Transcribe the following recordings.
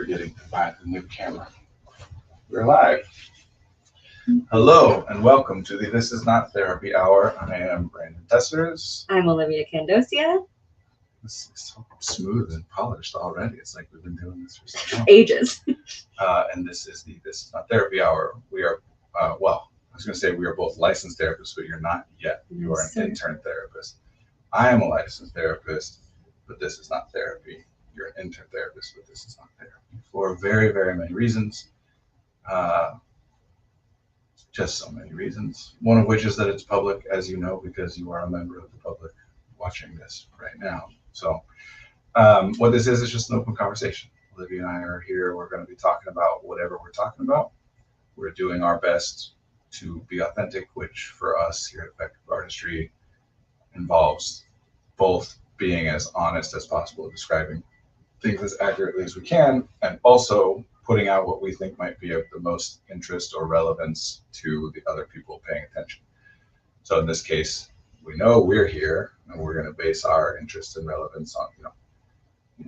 forgetting to find the new camera. We're live. Hello and welcome to the This Is Not Therapy Hour. I am Brandon Tessers. I'm Olivia Candosia. This is so smooth and polished already. It's like we've been doing this for so long. Ages. And this is the This Is Not Therapy Hour. We are, I was going to say we are both licensed therapists, but you're not yet. You are an intern therapist. I am a licensed therapist, but this is not therapy. You're an intern therapist, but this is not therapy. For very, very many reasons. Just so many reasons. One of which is that it's public, as you know, because you are a member of the public watching this right now. So what this is just an open conversation. Olivia and I are here. We're going to be talking about whatever we're talking about. We're doing our best to be authentic, which for us here at Effective Artistry involves both being as honest as possible, describing things as accurately as we can, and also putting out what we think might be of the most interest or relevance to the other people paying attention. So in this case, we know we're here and we're going to base our interest and relevance on,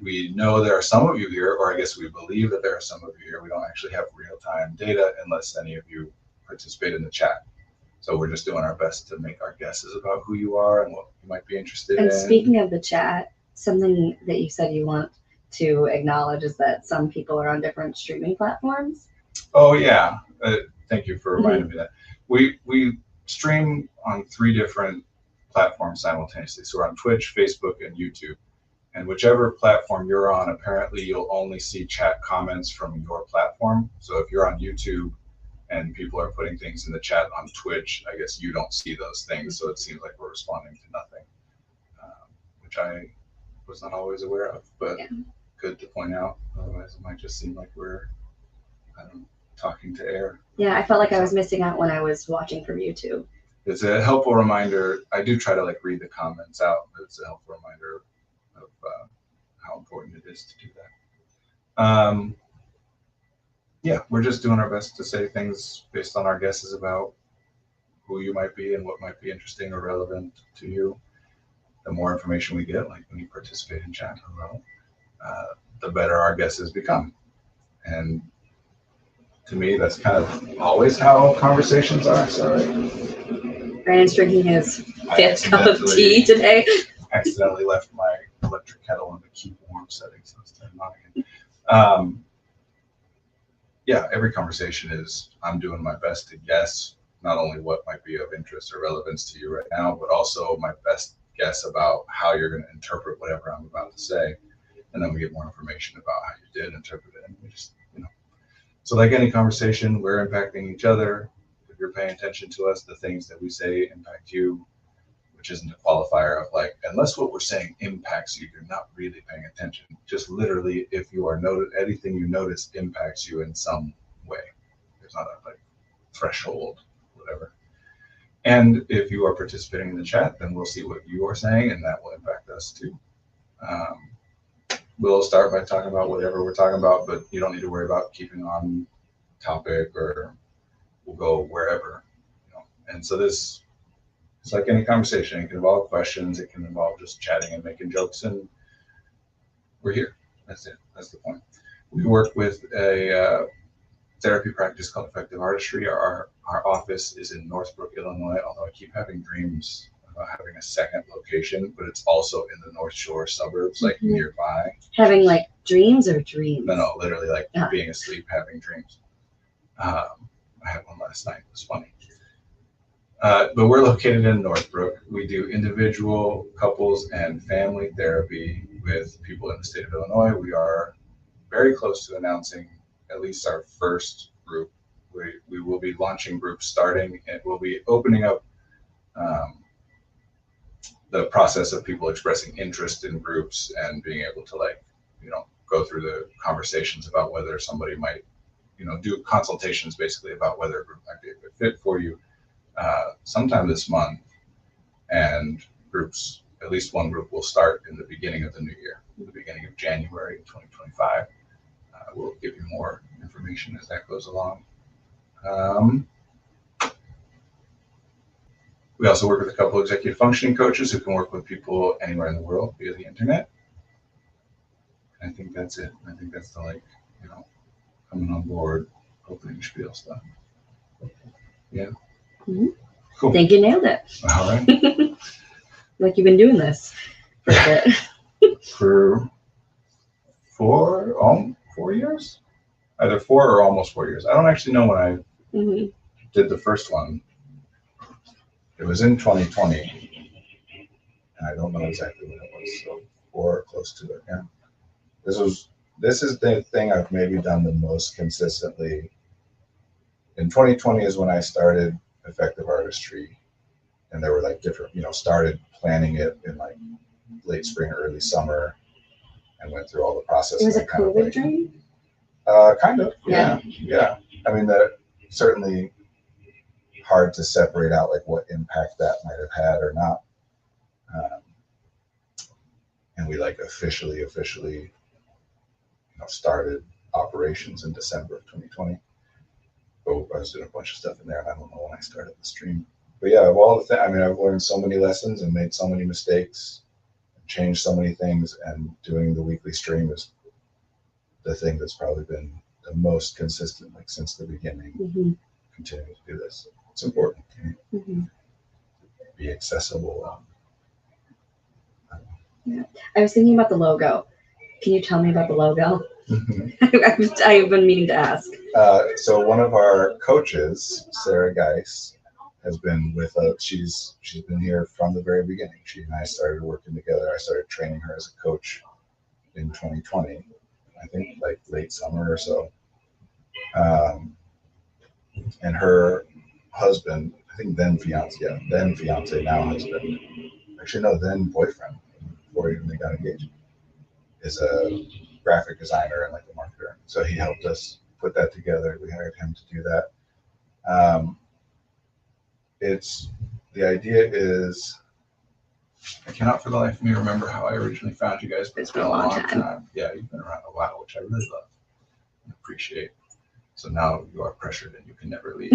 we know there are some of you here, or I guess we believe that there are some of you here. We don't actually have real-time data unless any of you participate in the chat. So we're just doing our best to make our guesses about who you are and what you might be interested in. And speaking of the chat, something that you said you want to acknowledge is that some people are on different streaming platforms. Oh yeah, thank you for reminding me that. We stream on 3 different platforms simultaneously. So we're on Twitch, Facebook, and YouTube. And whichever platform you're on, apparently you'll only see chat comments from your platform. So if you're on YouTube and people are putting things in the chat on Twitch, I guess you don't see those things. So it seems like we're responding to nothing, which I was not always aware of, but yeah. Good to point out. Otherwise it might just seem like we're, talking to air. Yeah, I felt like I was missing out when I was watching from YouTube. It's a helpful reminder. I do try to read the comments out, but it's a helpful reminder of how important it is to do that. Yeah, we're just doing our best to say things based on our guesses about who you might be and what might be interesting or relevant to you. The more information we get, like when you participate in chat, the better our guesses become. And to me, that's kind of always how conversations are. Sorry. Brandon's drinking his 5th cup of tea today. Accidentally left my electric kettle in the keep warm setting, so it's turned on again. Yeah, every conversation is, I'm doing my best to guess not only what might be of interest or relevance to you right now, but also my best guess about how you're going to interpret whatever I'm about to say. And then we get more information about how you did interpret it. And we just, So like any conversation, we're impacting each other. If you're paying attention to us, the things that we say impact you, which isn't a qualifier of unless what we're saying impacts you, you're not really paying attention. Just literally, if you are anything you notice impacts you in some way. There's not a threshold, whatever. And if you are participating in the chat, then we'll see what you are saying, and that will impact us too. We'll start by talking about whatever we're talking about, but you don't need to worry about keeping on topic, or we'll go wherever. And so this, it's like any conversation. It can involve questions. It can involve just chatting and making jokes, and we're here. That's it. That's the point. We work with a therapy practice called Effective Artistry. Our office is in Northbrook, Illinois, although I keep having dreams about having a second location, but it's also in the North Shore suburbs, nearby. Having dreams or dreams? No, literally being asleep, having dreams. I had one last night. It was funny. But we're located in Northbrook. We do individual, couples, and family therapy with people in the state of Illinois. We are very close to announcing at least our first group. We will be launching groups starting, and we'll be opening up the process of people expressing interest in groups and being able to go through the conversations about whether somebody might, do consultations basically about whether a group might be a good fit for you sometime this month. And groups, at least one group will start in the beginning of the new year, the beginning of January 2025. We'll give you more information as that goes along. We also work with a couple of executive functioning coaches who can work with people anywhere in the world via the internet. I think that's it. I think that's the coming on board, opening spiel stuff. Yeah. Mhm. Cool. I think you nailed it. All right. Like you've been doing this for a bit. For 4 years, either 4 or almost 4 years. I don't actually know when I hmm did the first one. It was in 2020, and I don't know exactly when it was. So 4 close to it. Yeah. This is the thing I've maybe done the most consistently. In 2020 is when I started Effective Artistry, and there were like different, started planning it in like late spring or early summer, and went through all the process. It was a and kind of COVID like, dream. Kind of, yeah. I mean, that certainly hard to separate out like what impact that might have had or not. And we like officially, started operations in December of 2020. But I was doing a bunch of stuff in there, and I don't know when I started the stream. But yeah, of all the things, I mean, I've learned so many lessons and made so many mistakes, changed so many things, and doing the weekly stream is the thing that's probably been the most consistent, like since the beginning. hmm Continuing to do this, it's important to hmm be accessible. I was thinking about the logo. Can you tell me about the logo? I've been meaning to ask. So one of our coaches, Sarah Geis, has been with us. She's been here from the very beginning. She and I started working together. I started training her as a coach in 2020. I think like late summer or so. And her husband, I think then fiance, now husband, actually no, then boyfriend, before even they got engaged, is a graphic designer and like a marketer. So he helped us put that together. We hired him to do that. The idea is, I cannot for the life of me remember how I originally found you guys, but It's been a long time. Yeah, you've been around a while, which I really love and appreciate. So now you are pressured and you can never leave.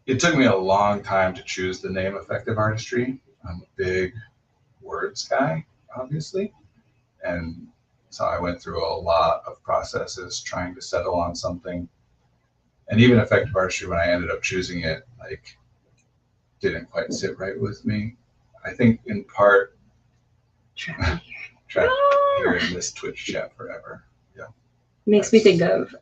It took me a long time to choose the name Effective Artistry. I'm a big words guy, obviously. And so I went through a lot of processes trying to settle on something. And even Effective Artistry, when I ended up choosing it, like, didn't quite sit right with me. I think in part, try here in this Twitch chat forever. Yeah. Makes me think of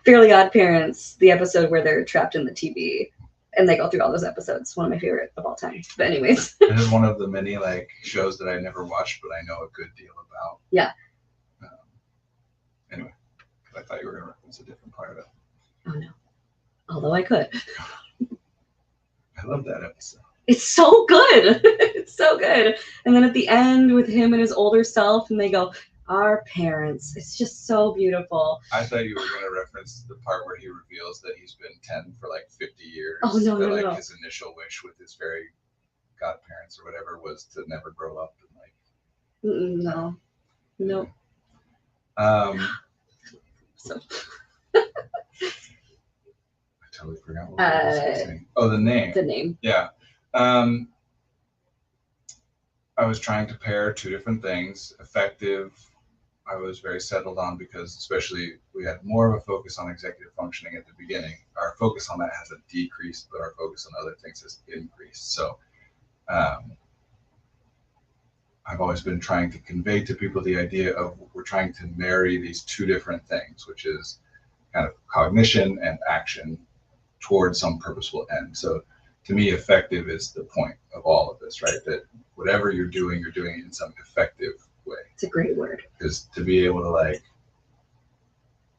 Fairly Odd Parents, the episode where they're trapped in the TV and they go through all those episodes. One of my favorite of all time. But anyways. It is one of the many like shows that I never watched, but I know a good deal about. Yeah. Anyway, I thought you were going to reference a different part of it. Oh no. Although I could. I love that episode. It's so good. It's so good. And then at the end with him and his older self, and they go, our parents. It's just so beautiful. I thought you were going to reference the part where he reveals that he's been 10 for like 50 years. Oh, no, that, no, like, no. His initial wish with his fairy godparents or whatever was to never grow up. And like, No. Nope. So. I totally forgot what I was saying. Oh, the name. The name. Yeah. I was trying to pair two different things. Effective, I was very settled on because especially we had more of a focus on executive functioning at the beginning. Our focus on that has decreased, but our focus on other things has increased. So I've always been trying to convey to people the idea of we're trying to marry these two different things, which is kind of cognition and action towards some purposeful end. So to me, effective is the point of all of this, right? That whatever you're doing it in some effective way. It's a great word. Because to be able to like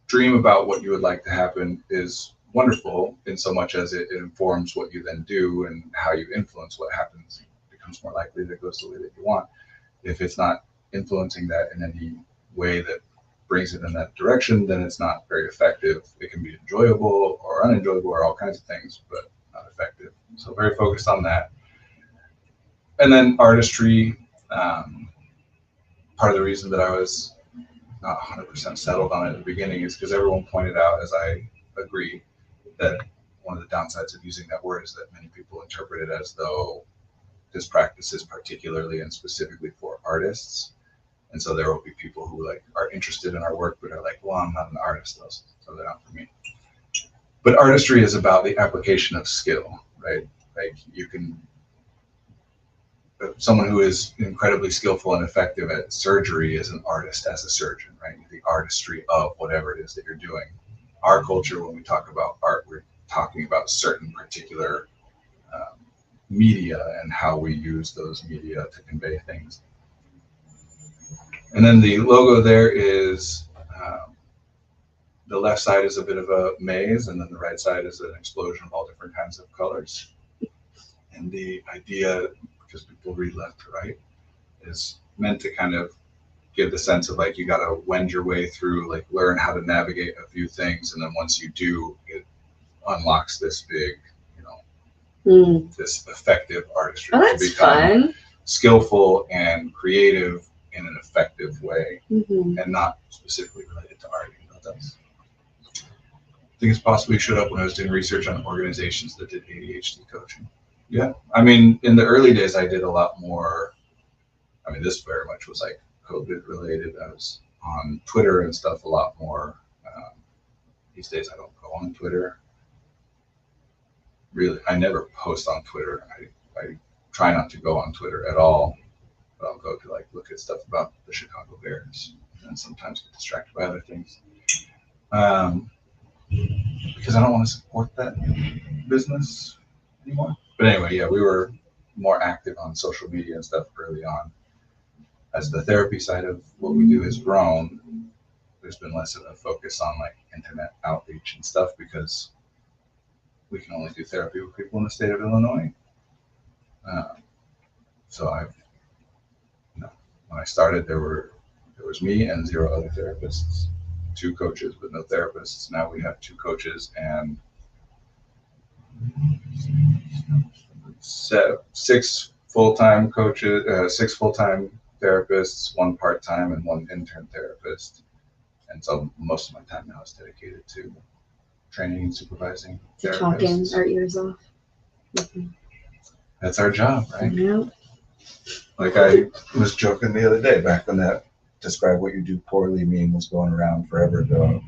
dream about what you would like to happen is wonderful in so much as it informs what you then do, and how you influence what happens becomes more likely that it goes the way that you want. If it's not influencing that in any way that brings it in that direction, then it's not very effective. It can be enjoyable or unenjoyable or all kinds of things, but not effective. So very focused on that. And then artistry, part of the reason that I was not 100% settled on it at the beginning is because everyone pointed out, as I agree, that one of the downsides of using that word is that many people interpret it as though this practice is particularly and specifically for artists. And so there will be people who like are interested in our work, but are like, well, I'm not an artist, so they're not for me. But artistry is about the application of skill, right? Like you can, someone who is incredibly skillful and effective at surgery is an artist as a surgeon, right? The artistry of whatever it is that you're doing. Our culture, when we talk about art, we're talking about certain particular media and how we use those media to convey things. And then the logo there is, the left side is a bit of a maze, and then the right side is an explosion of all different kinds of colors. And the idea, because people read left to right, is meant to kind of give the sense of like you got to wend your way through, like learn how to navigate a few things, and then once you do, it unlocks this big, this effective artistry. Oh, that's fun. Skillful and creative in an effective way, Mm-hmm. and not specifically related to art. That's, I think it's possibly showed up when I was doing research on organizations that did ADHD coaching. Yeah, I mean, in the early days, I did a lot more. I mean, this very much was like COVID related. I was on Twitter and stuff a lot more. These days, I don't go on Twitter. Really, I never post on Twitter. I try not to go on Twitter at all. But I'll go to like look at stuff about the Chicago Bears and sometimes get distracted by other things. Because I don't want to support that business anymore. But anyway, yeah, we were more active on social media and stuff early on. As the therapy side of what we do has grown, there's been less of a focus on like internet outreach and stuff because we can only do therapy with people in the state of Illinois. So when I started, there was me and 0 other therapists, 2 coaches, but no therapists. Now we have 2 coaches and 6 full-time coaches, 6 full-time therapists, 1 part-time, and 1 intern therapist. And so most of my time now is dedicated to training and supervising To therapists. talking our ears off. Mm-hmm. That's our job, right? Yep. Like I was joking the other day, back when that describe what you do poorly meme was going around forever ago.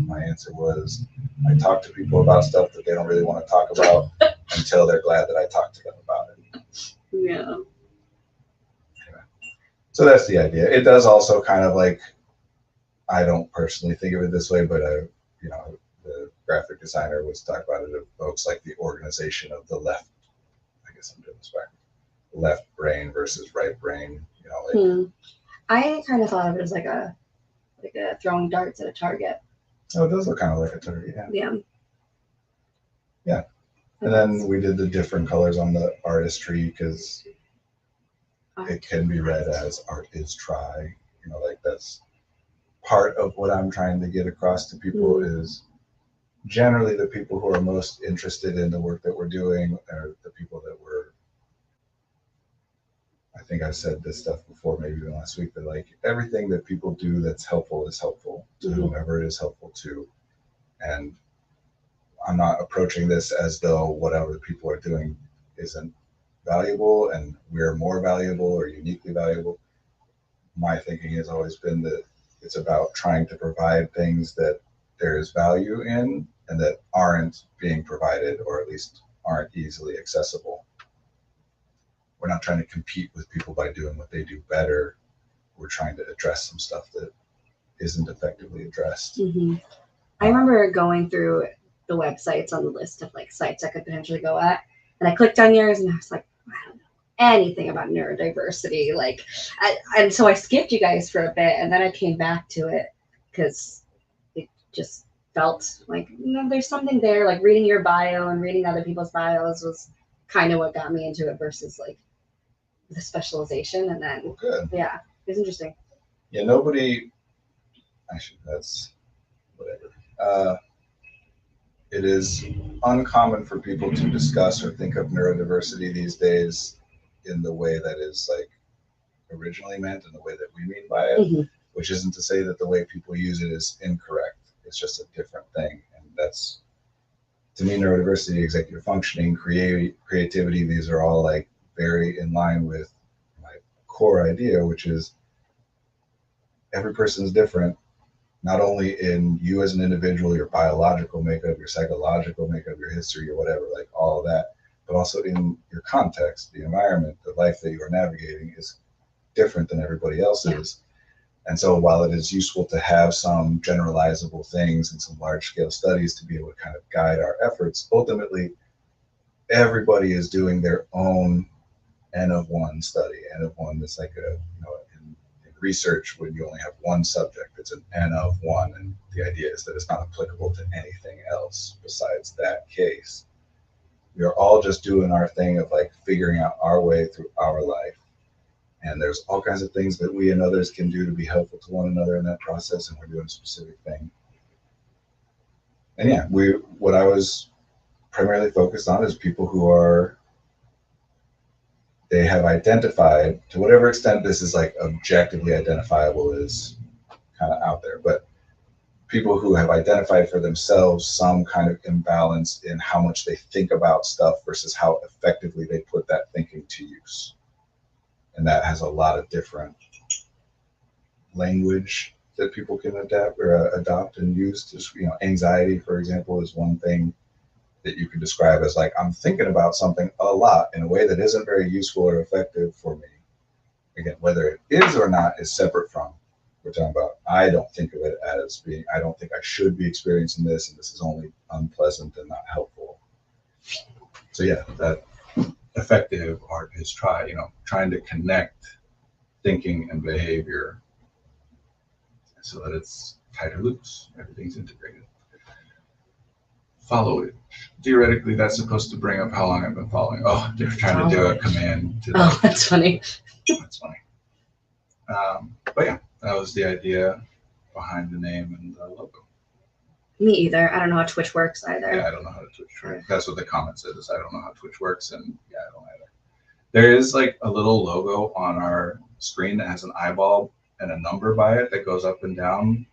My answer was, I talk to people about stuff that they don't really want to talk about until they're glad that I talked to them about it. Yeah. So that's the idea. It does also kind of like, I don't personally think of it this way, but the graphic designer was talking about it evokes like the organization of the left. I guess I'm doing this back. Left brain versus right brain. I kind of thought of it as like a throwing darts at a target. Oh, it does look kind of like a target, yeah. Yeah. And then we did the different colors on the artistry because it can be read as art is try. Like that's part of what I'm trying to get across to people is generally the people who are most interested in the work that we're doing are the people that I think I've said this stuff before, maybe even last week, but like everything that people do that's helpful is helpful to whomever it is helpful to. And I'm not approaching this as though whatever people are doing isn't valuable and we're more valuable or uniquely valuable. My thinking has always been that it's about trying to provide things that there is value in and that aren't being provided or at least aren't easily accessible. We're not trying to compete with people by doing what they do better. We're trying to address some stuff that isn't effectively addressed. Mm-hmm. I remember going through the websites on the list of like sites I could potentially go at, and I clicked on yours, and I was like, I don't know anything about neurodiversity. And so I skipped you guys for a bit, and then I came back to it because it just felt like there's something there. Like reading your bio and reading other people's bios was kind of what got me into it versus like the specialization. And then yeah, it's interesting. Yeah, nobody actually, that's whatever. It is uncommon for people to discuss or think of neurodiversity these days in the way that is like originally meant and the way that we mean by it, which isn't to say that the way people use it is incorrect. It's just a different thing. And that's, to me, neurodiversity, executive functioning, creativity, these are all like very in line with my core idea, which is every person is different, not only in you as an individual, your biological makeup, your psychological makeup, your history, or whatever, like all of that, but also in your context, the environment, the life that you are navigating is different than everybody else's. And so while it is useful to have some generalizable things and some large scale studies to be able to kind of guide our efforts, ultimately everybody is doing their own N of one study. N of one is like a, in research, when you only have one subject, it's an N of one. And the idea is that it's not applicable to anything else besides that case. We are all just doing our thing of like figuring out our way through our life. And there's all kinds of things that we and others can do to be helpful to one another in that process, and we're doing a specific thing. And yeah, what I was primarily focused on is people who they have identified, to whatever extent this is like objectively identifiable is kind of out there, but people who have identified for themselves some kind of imbalance in how much they think about stuff versus how effectively they put that thinking to use. And that has a lot of different language that people can adapt or adopt and use. Just, anxiety, for example, is one thing that you can describe as like, I'm thinking about something a lot in a way that isn't very useful or effective for me. Again, whether it is or not is separate from, we're talking about, I don't think of it as being, I don't think I should be experiencing this, and this is only unpleasant and not helpful. So yeah, that effective art is trying to connect thinking and behavior so that it's tight or loose, everything's integrated. Follow it. Theoretically, that's supposed to bring up how long I've been following. Oh, they're trying to do a command to Oh, that's funny. That's funny. But yeah, that was the idea behind the name and the logo. Me either. I don't know how Twitch works either. Yeah, I don't know how to Twitch works. That's what the comment says, is I don't know how Twitch works, and yeah, I don't either. There is like a little logo on our screen that has an eyeball and a number by it that goes up and down,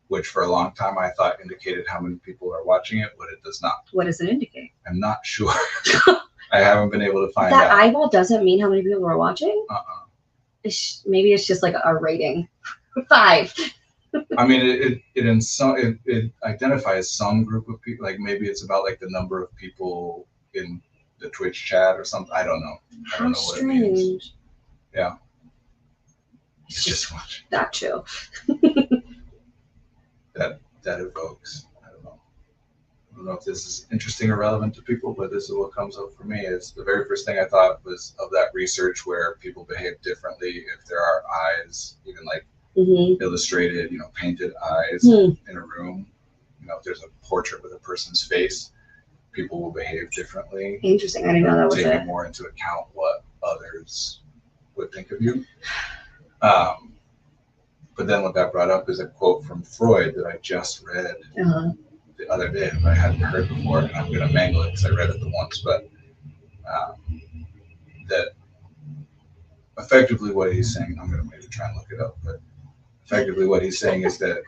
which for a long time I thought indicated how many people are watching it, but it does not. What does it indicate? I'm not sure. I haven't been able to find that out. eyeball doesn't mean how many people are watching? Maybe it's just like a rating. 5. I mean, it identifies some group of people. Like maybe it's about like the number of people in the Twitch chat or something. I don't know. I don't know what it means. Strange. Yeah. It's just watching. That too. That evokes. I don't know if this is interesting or relevant to people, but this is what comes up for me. Is the very first thing I thought was of that research where people behave differently if there are eyes, even like illustrated, painted eyes in a room. If there's a portrait with a person's face, people will behave differently. Interesting. I didn't know that was Taking it. more into account what others would think of you. But then what got brought up is a quote from Freud that I just read the other day that I hadn't heard before, and I'm going to mangle it because I read it the once, but that effectively what he's saying, I'm going to maybe try and look it up, but effectively what he's saying is that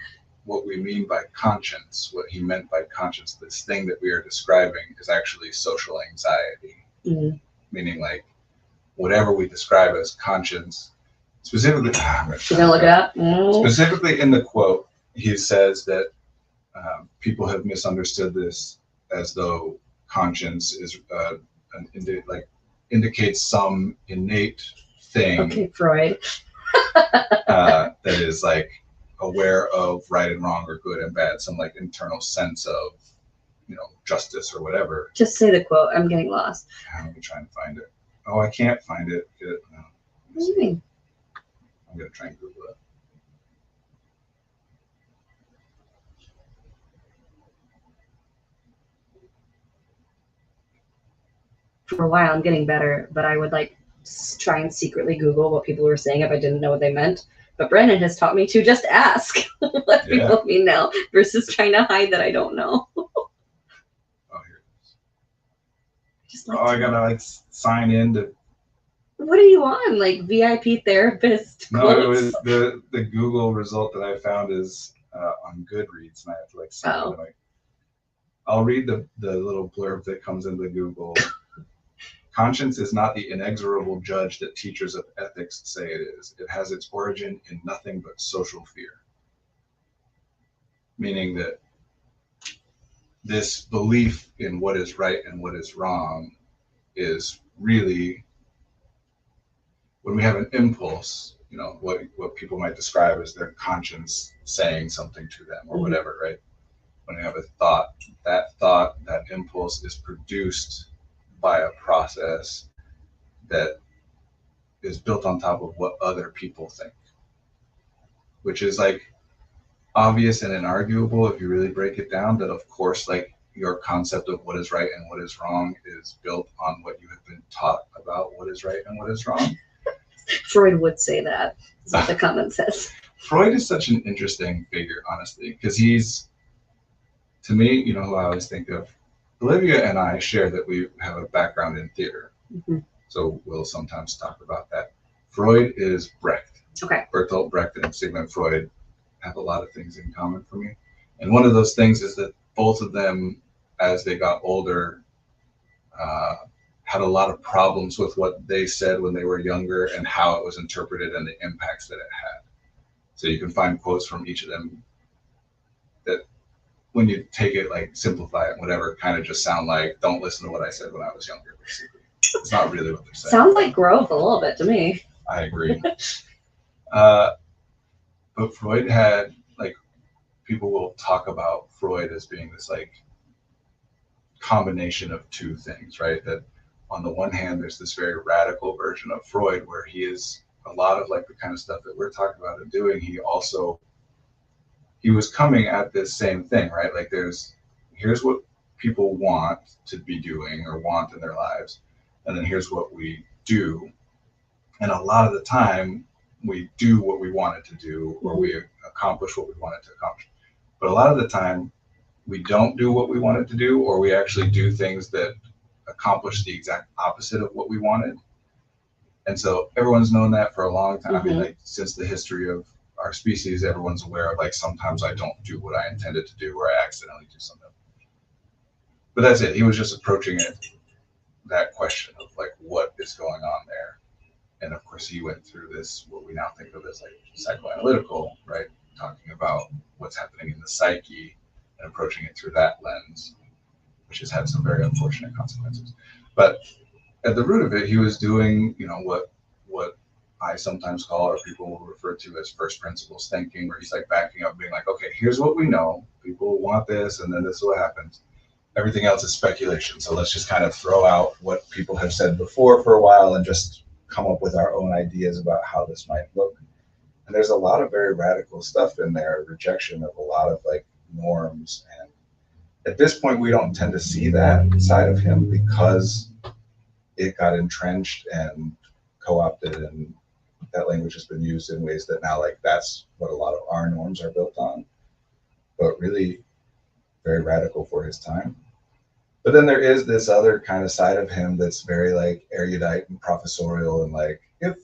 what we mean by conscience, what he meant by conscience, this thing that we are describing is actually social anxiety, meaning like whatever we describe as conscience, specifically, You gonna look it up? Specifically in the quote, he says that people have misunderstood this as though conscience is indicates some innate thing. Okay, Freud. That is like aware of right and wrong or good and bad, some like internal sense of justice or whatever. Just say the quote. I'm getting lost. Let me try and find it. Oh, I can't find it. No. What do you mean? I'm gonna try and Google it. For a while, I'm getting better, but I would try and secretly Google what people were saying if I didn't know what they meant. But Brandon has taught me to just ask, let people me know, versus trying to hide that I don't know. Oh, here it is. I gotta sign in to. What are you on? VIP therapist? No, it was the Google result that I found is on Goodreads, and I have to sign in. I'll read the little blurb that comes into Google Conscience is not the inexorable judge that teachers of ethics say it is. It has its origin in nothing but social fear. Meaning that this belief in what is right and what is wrong is really, when we have an impulse, you know, what people might describe as their conscience saying something to them or whatever, right? When you have a thought, that impulse is produced by a process that is built on top of what other people think, which is like obvious and inarguable if you really break it down, that of course, like, your concept of what is right and what is wrong is built on what you have been taught about what is right and what is wrong. Freud would say that, is what the comment says. Freud is such an interesting figure, honestly, because he's, to me, you know, who I always think of. Olivia and I share that we have a background in theater. So we'll sometimes talk about that. Freud is Brecht. Okay. Bertolt Brecht and Sigmund Freud have a lot of things in common for me. And one of those things is that both of them, as they got older, had a lot of problems with what they said when they were younger and how it was interpreted and the impacts that it had. So you can find quotes from each of them that, when you take it, like, simplify it, whatever, kind of just sound like, don't listen to what I said when I was younger, basically. It's not really what they're saying. Sounds like growth a little bit to me. I agree. But Freud had, like, people will talk about Freud as being this, like, combination of two things, right? That on the one hand, there's this very radical version of Freud where he is a lot of, like, the kind of stuff that we're talking about and doing. He was coming at this same thing, right? Like, here's what people want to be doing or want in their lives, and then here's what we do. And a lot of the time we do what we wanted to do, or we accomplish what we wanted to accomplish. But a lot of the time we don't do what we wanted to do, or we actually do things that accomplish the exact opposite of what we wanted. And so everyone's known that for a long time. I mean, like, since the history of our species, everyone's aware of, like, sometimes I don't do what I intended to do, or I accidentally do something. But that's it. He was just approaching it, that question of, like, what is going on there. And of course he went through this, what we now think of as, like, psychoanalytical, right? Talking about what's happening in the psyche and approaching it through that lens, which has had some very unfortunate consequences. But at the root of it, he was doing, you know, what I sometimes call, or people will refer to as, first principles thinking, where he's, like, backing up, being like, okay, here's what we know. People want this, and then this is what happens. Everything else is speculation. So let's just kind of throw out what people have said before for a while and just come up with our own ideas about how this might look. And there's a lot of very radical stuff in there, rejection of a lot of, like, norms. And at this point, we don't tend to see that side of him because it got entrenched and co-opted, and that language has been used in ways that now, like, that's what a lot of our norms are built on, but really very radical for his time. But then there is this other kind of side of him that's very, like, erudite and professorial, and, like, if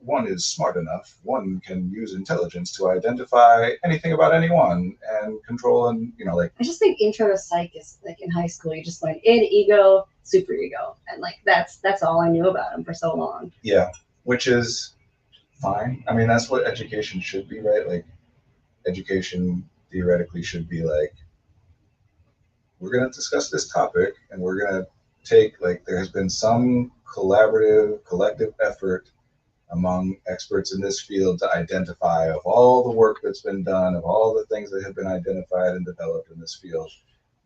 one is smart enough, one can use intelligence to identify anything about anyone and control, and, you know, like, I just think intro to psych is, like, in high school, you just learn id, ego, super ego, and, like, that's all I knew about him for so long. Yeah, which is fine. I mean, that's what education should be, right? Like, education theoretically should be like, we're going to discuss this topic, and we're going to take, like, there has been some collective effort among experts in this field to identify, of all the work that's been done, of all the things that have been identified and developed in this field,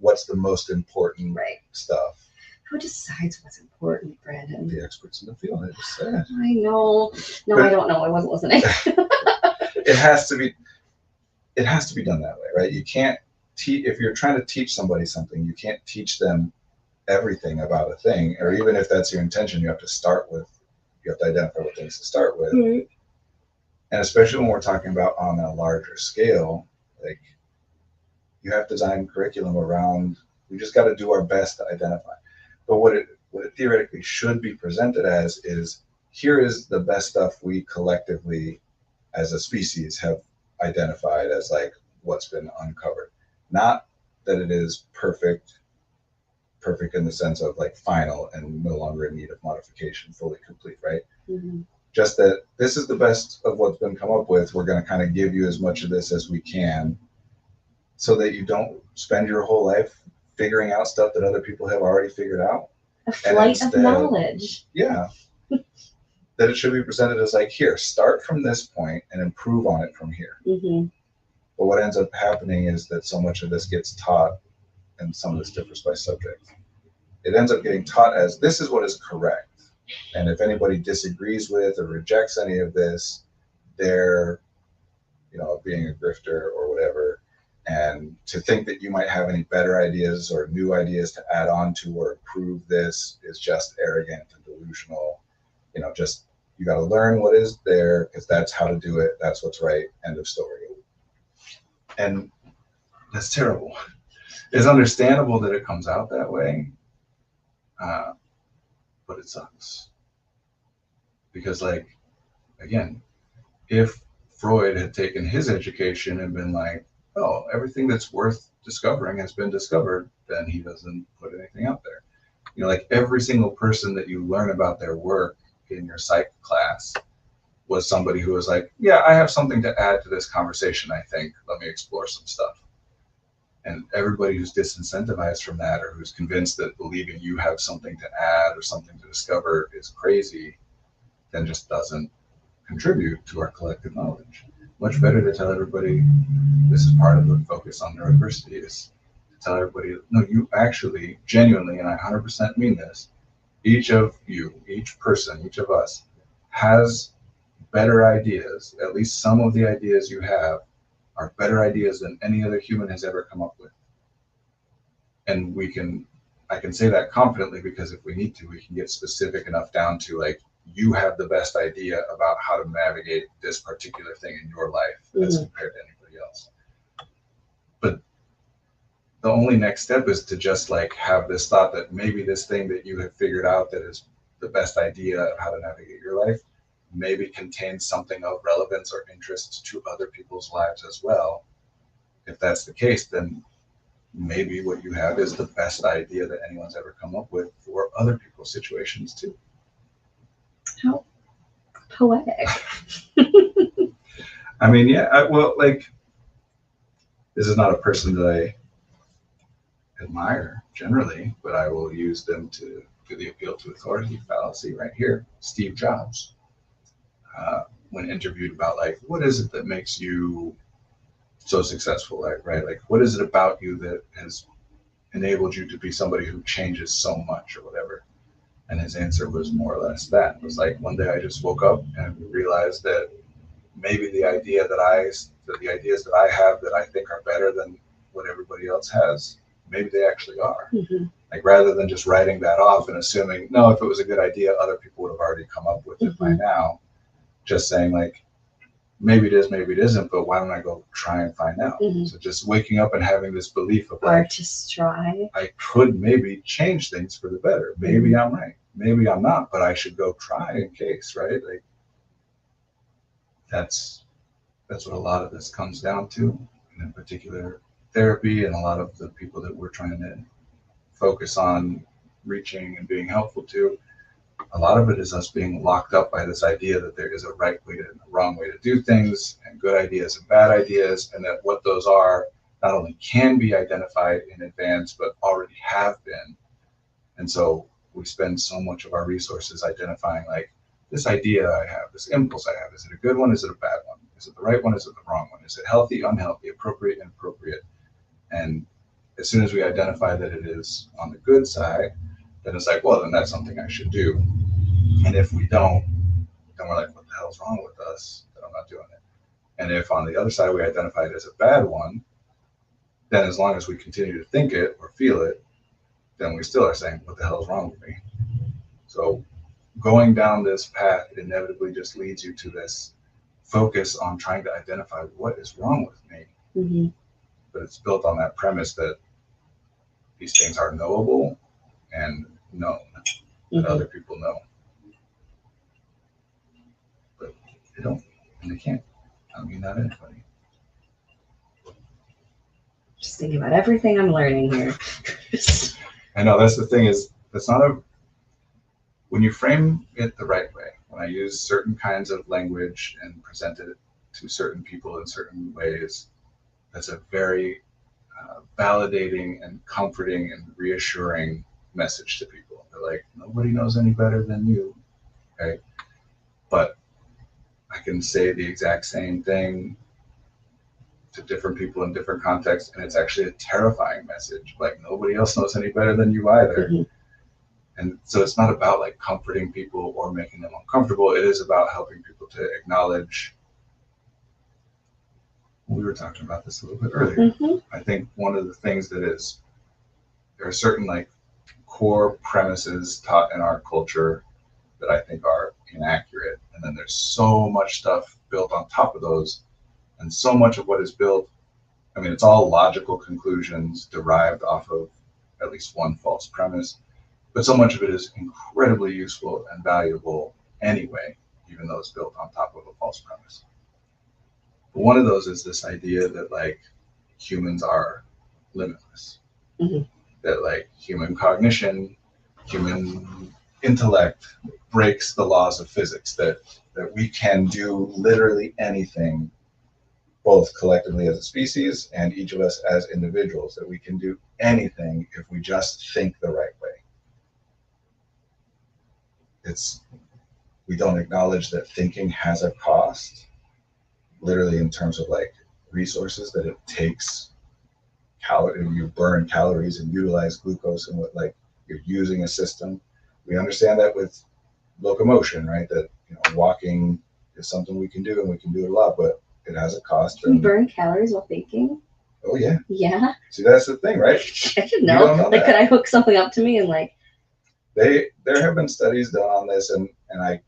what's the most important stuff. Who decides what's important, Brandon? The experts in the field, I just said. I know. No, but I don't know. I wasn't listening. It has to be done that way, right? You can't if you're trying to teach somebody something, you can't teach them everything about a thing, or even if that's your intention, you have to identify what things to start with. And especially when we're talking about on a larger scale, like, you have to design curriculum around, we just got to do our best to identify. But what it theoretically should be presented as is, here is the best stuff we collectively as a species have identified as, like, what's been uncovered. Not that it is perfect, perfect in the sense of like final and no longer in need of modification, fully complete, right? Mhm. Just that this is the best of what's been come up with. We're going to kind of give you as much of this as we can so that you don't spend your whole life figuring out stuff that other people have already figured out. A flight of instead- knowledge. Yeah. That it should be presented as like, here, start from this point and improve on it from here. Hmm. But what ends up happening is that so much of this gets taught, and some of this differs by subject. It ends up getting taught as this is what is correct. And if anybody disagrees with or rejects any of this, they're, being a grifter or whatever. And to think that you might have any better ideas or new ideas to add on to or improve this is just arrogant and delusional. Just you got to learn what is there because that's how to do it. That's what's right. End of story. And that's terrible. It's understandable that it comes out that way, but it sucks. Because, like, again, if Freud had taken his education and been like, oh, everything that's worth discovering has been discovered, then he doesn't put anything out there. Like every single person that you learn about their work in your psych class was somebody who was like, yeah, I have something to add to this conversation, I think. Let me explore some stuff. And everybody who's disincentivized from that or who's convinced that believing you have something to add or something to discover is crazy, then just doesn't contribute to our collective knowledge. Much better to tell everybody this is part of the focus on neurodiversity is to tell everybody, no, you actually genuinely, and I 100% mean this, each of you, each person, each of us has better ideas. At least some of the ideas you have are better ideas than any other human has ever come up with. And I can say that confidently because if we need to, we can get specific enough down to like, you have the best idea about how to navigate this particular thing in your life as compared to anybody else. But the only next step is to just like have this thought that maybe this thing that you have figured out that is the best idea of how to navigate your life maybe contains something of relevance or interest to other people's lives as well. If that's the case, then maybe what you have is the best idea that anyone's ever come up with for other people's situations too. How poetic. I mean, yeah, well, like, this is not a person that I admire generally, but I will use them to do the appeal to authority fallacy right here. Steve Jobs, when interviewed about like, what is it that makes you so successful, right? Like, what is it about you that has enabled you to be somebody who changes so much or whatever? And his answer was more or less that. It was like, one day I just woke up and realized that maybe the ideas that I have that I think are better than what everybody else has, maybe they actually are. Mm-hmm. Like rather than just writing that off and assuming, no, if it was a good idea, other people would have already come up with it by now. Just saying like, maybe it is, maybe it isn't, but why don't I go try and find out? So just waking up and having this belief of like, or just try. I could maybe change things for the better. Maybe I'm right. Maybe I'm not, but I should go try in case, right? Like that's what a lot of this comes down to, and in particular therapy and a lot of the people that we're trying to focus on reaching and being helpful to. A lot of it is us being locked up by this idea that there is a right way and a wrong way to do things, and good ideas and bad ideas, and that what those are not only can be identified in advance, but already have been. And so we spend so much of our resources identifying like, this idea I have, this impulse I have, is it a good one? Is it a bad one? Is it the right one? Is it the wrong one? Is it healthy, unhealthy, appropriate, inappropriate? And as soon as we identify that it is on the good side, then it's like, well, then that's something I should do. And if we don't, then we're like, what the hell's wrong with us? That I'm not doing it. And if on the other side we identify it as a bad one, then as long as we continue to think it or feel it, then we still are saying, what the hell is wrong with me? So going down this path inevitably just leads you to this focus on trying to identify what is wrong with me. But it's built on that premise that these things are knowable and known, that other people know. But they don't, and they can't. I mean, not anybody. Just thinking about everything I'm learning here. I know that's the thing is that's not a when you frame it the right way. When I use certain kinds of language and present it to certain people in certain ways, that's a very validating and comforting and reassuring message to people. They're like, nobody knows any better than you, okay? But I can say the exact same thing to different people in different contexts, and it's actually a terrifying message. Like nobody else knows any better than you either. Mhm. And so it's not about like comforting people or making them uncomfortable. It is about helping people to acknowledge. We were talking about this a little bit earlier. Mhm. I think one of the things that is there are certain like core premises taught in our culture that I think are inaccurate. And then there's so much stuff built on top of those. And so much of what is built, I mean, it's all logical conclusions derived off of at least one false premise. But so much of it is incredibly useful and valuable anyway, even though it's built on top of a false premise. But one of those is this idea that like humans are limitless, Mhm. that like human cognition, human intellect breaks the laws of physics, that we can do literally anything, both collectively as a species and each of us as individuals, that we can do anything if we just think the right way. We don't acknowledge that thinking has a cost, literally in terms of like resources, that it takes you burn calories and utilize glucose, and what like you're using a system. We understand that with locomotion, right? That walking is something we can do and we can do it a lot, but it has a cost. Can you burn calories while thinking? Oh yeah. Yeah. See, that's the thing, right? I should You know. don't know Like, that. could I hook something up to me and like? There have been studies done on this, and I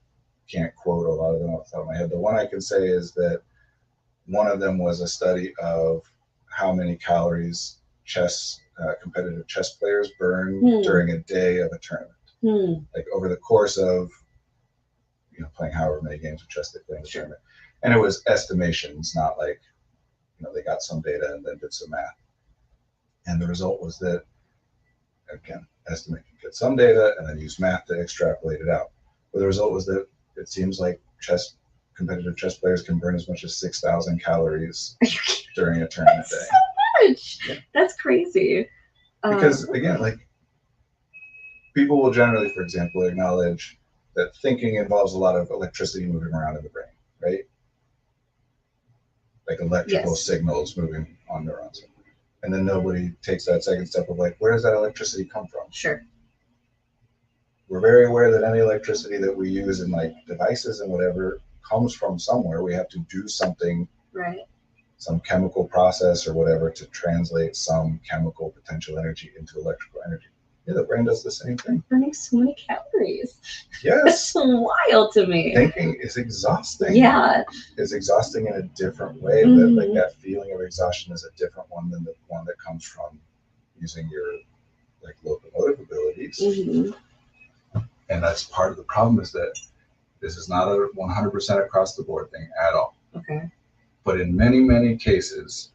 can't quote a lot of them off the top of my head. The one I can say is that one of them was a study of how many calories competitive chess players burn during a day of a tournament. Like over the course of playing however many games of chess they play in the tournament. And it was estimations, not like they got some data and then did some math. And the result was that, again, estimate, get some data and then use math to extrapolate it out. But the result was that it seems like competitive chess players can burn as much as 6,000 calories during a tournament day. So much. Yeah. That's crazy. Because again, like people will generally, for example, acknowledge that thinking involves a lot of electricity moving around in the brain, right? Like electrical signals moving on neurons. And then nobody takes that second step of like, where does that electricity come from? Sure. We're very aware that any electricity that we use in like devices and whatever comes from somewhere. We have to do something, right? Some chemical process or whatever to translate some chemical potential energy into electrical energy. Yeah, the brain does the same thing. Burning so many calories. Yes. That's wild to me. Thinking is exhausting. Yeah. It's exhausting in a different way. That like that feeling of exhaustion is a different one than the one that comes from using your like locomotive abilities. And that's part of the problem, is that this is not a 100% across the board thing at all. Okay. But in many, many cases,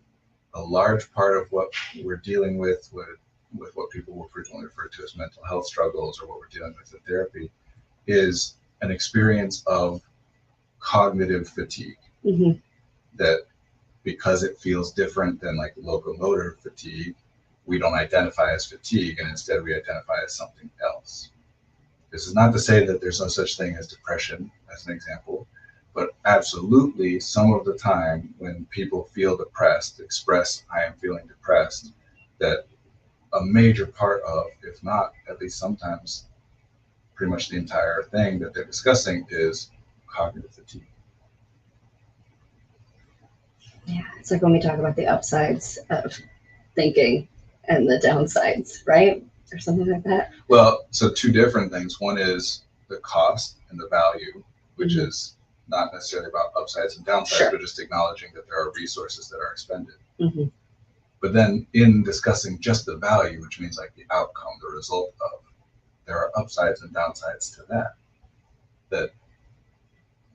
a large part of what we're dealing with what people will frequently refer to as mental health struggles, or what we're dealing with in therapy, is an experience of cognitive fatigue. That because it feels different than like locomotor fatigue, we don't identify as fatigue, and instead we identify as something else. This is not to say that there's no such thing as depression, as an example, but absolutely some of the time when people feel depressed, express, I am feeling depressed, that a major part of, if not at least sometimes pretty much the entire thing that they're discussing, is cognitive fatigue. Yeah, it's like when we talk about the upsides of thinking and the downsides, right? Or something like that. Well, so two different things. One is the cost and the value, which is not necessarily about upsides and downsides, but just acknowledging that there are resources that are expended. But then in discussing just the value, which means like the outcome, the result of, there are upsides and downsides to that. That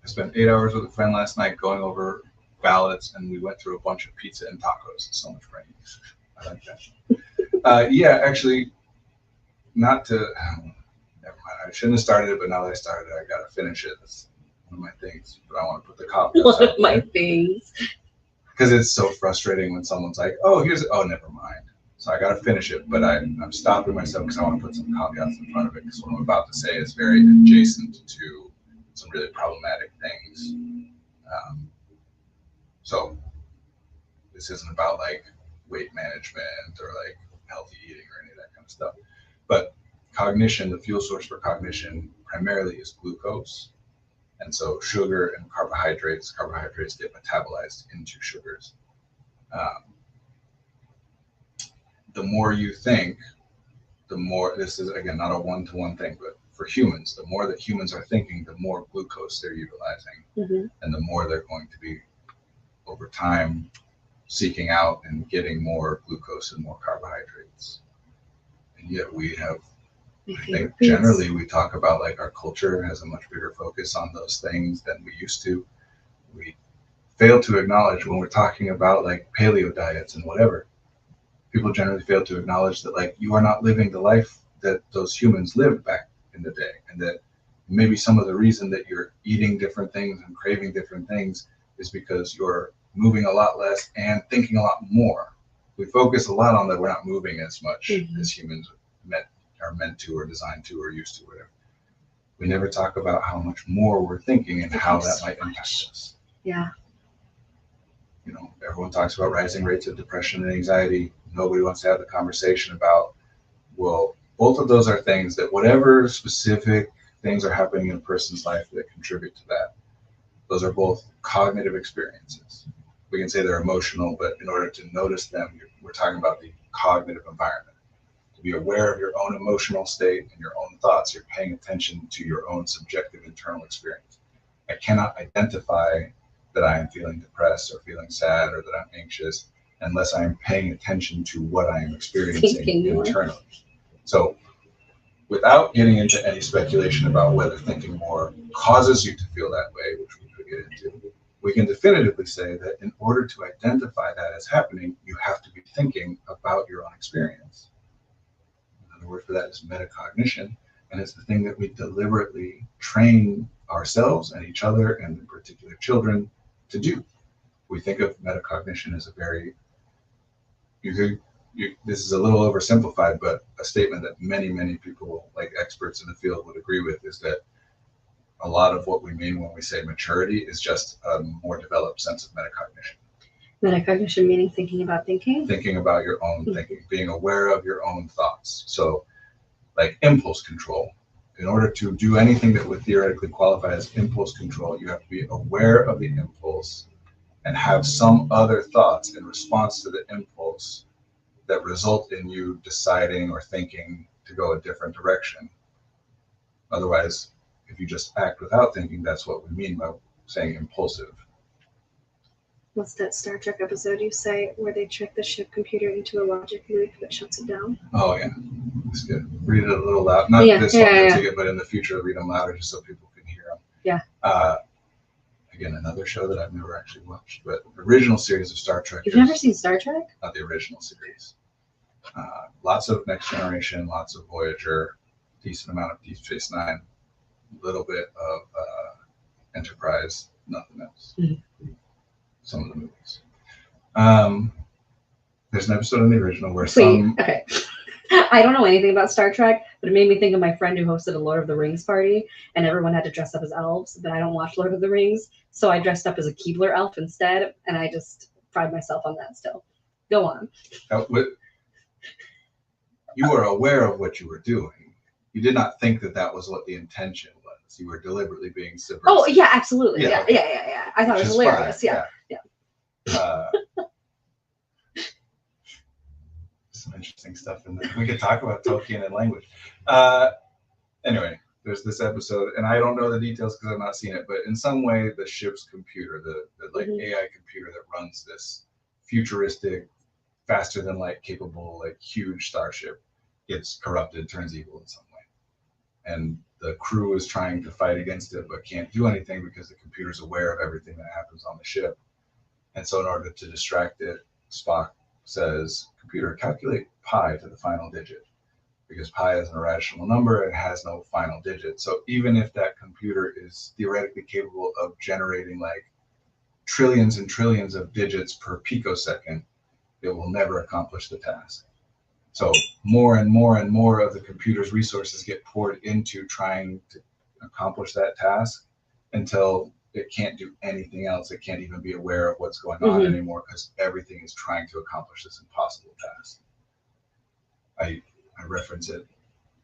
I spent 8 hours with a friend last night going over ballots, and we went through a bunch of pizza and tacos. So much brain. I like that. Yeah, actually, not to, never mind. I shouldn't have started it, but now that I started it, I gotta finish it. That's one of my things. But I want to put the caveats One of out my there things. because it's so frustrating when someone's like, "Oh, never mind." So I gotta finish it, but I'm stopping myself because I want to put some caveats in front of it because what I'm about to say is very adjacent to some really problematic things. So this isn't about like weight management or like healthy eating or any of that kind of stuff. But cognition, the fuel source for cognition primarily is glucose. And so sugar and carbohydrates get metabolized into sugars. Um, the more you think, the more, this is again, not a one-to-one thing, but for humans, the more that humans are thinking, the more glucose they're utilizing, and the more they're going to be over time seeking out and getting more glucose and more carbohydrates. And yet we have, I think generally we talk about like our culture has a much bigger focus on those things than we used to. We fail to acknowledge when we're talking about like paleo diets and whatever, people generally fail to acknowledge that like you are not living the life that those humans lived back in the day, and that maybe some of the reason that you're eating different things and craving different things is because you're moving a lot less and thinking a lot more. We focus a lot on that we're not moving as much as humans are meant to or designed to or used to, whatever. We never talk about how much more we're thinking and how that might impact us. Yeah. You know, everyone talks about rising rates of depression and anxiety. Nobody wants to have the conversation about, well, both of those are things that whatever specific things are happening in a person's life that contribute to that, those are both cognitive experiences. We can say they're emotional, but in order to notice them, we're talking about the cognitive environment. To be aware of your own emotional state and your own thoughts, you're paying attention to your own subjective internal experience. I cannot identify that I am feeling depressed or feeling sad or that I'm anxious unless I am paying attention to what I am experiencing internally. So without getting into any speculation about whether thinking more causes you to feel that way, which we could get into, we can definitively say that in order to identify that as happening, you have to be thinking about your own experience. Another word for that is metacognition, and it's the thing that we deliberately train ourselves and each other and in particular children to do. We think of metacognition as a very, this is a little oversimplified, but a statement that many people, like experts in the field, would agree with is that a lot of what we mean when we say maturity is just a more developed sense of metacognition. Metacognition meaning thinking about thinking? Thinking about your own thinking, being aware of your own thoughts. So like impulse control, in order to do anything that would theoretically qualify as impulse control, you have to be aware of the impulse and have some other thoughts in response to the impulse that result in you deciding or thinking to go a different direction. Otherwise, if you just act without thinking, that's what we mean by saying impulsive. What's that Star Trek episode you say where they trick the ship computer into a logic loop that shuts it down? Oh yeah, it's good. Read it a little loud. Not this one particular, but in the future, read them louder just so people can hear them. Yeah. Again, another show that I've never actually watched, but the original series of Star Trek. You've never seen Star Trek? Not the original series. Lots of Next Generation, lots of Voyager, decent amount of Deep Space Nine, a little bit of Enterprise, nothing else. Some of the movies. There's an episode in the original where okay. I don't know anything about Star Trek, but it made me think of my friend who hosted a Lord of the Rings party, and everyone had to dress up as elves, but I don't watch Lord of the Rings, so I dressed up as a Keebler elf instead, and I just pride myself on that still. Go on. You were aware of what you were doing. You did not think that that was what the intention was. You were deliberately being subversive. Oh, yeah, absolutely. Yeah. I thought it was hilarious. Fine. Yeah. Some interesting stuff in there. We could talk about Tolkien and language. Anyway, there's this episode, and I don't know the details because I've not seen it, but in some way, the ship's computer, the like AI computer that runs this futuristic, faster than light capable, like huge starship, gets corrupted, turns evil in some way. And the crew is trying to fight against it, but can't do anything because the computer's aware of everything that happens on the ship. And so in order to distract it, Spock says, computer, calculate pi to the final digit. because pi is an irrational number and has no final digit. So even if that computer is theoretically capable of generating like trillions and trillions of digits per picosecond, it will never accomplish the task. So more and more and more of the computer's resources get poured into trying to accomplish that task until it can't do anything else. It can't even be aware of what's going on anymore because everything is trying to accomplish this impossible task. I reference it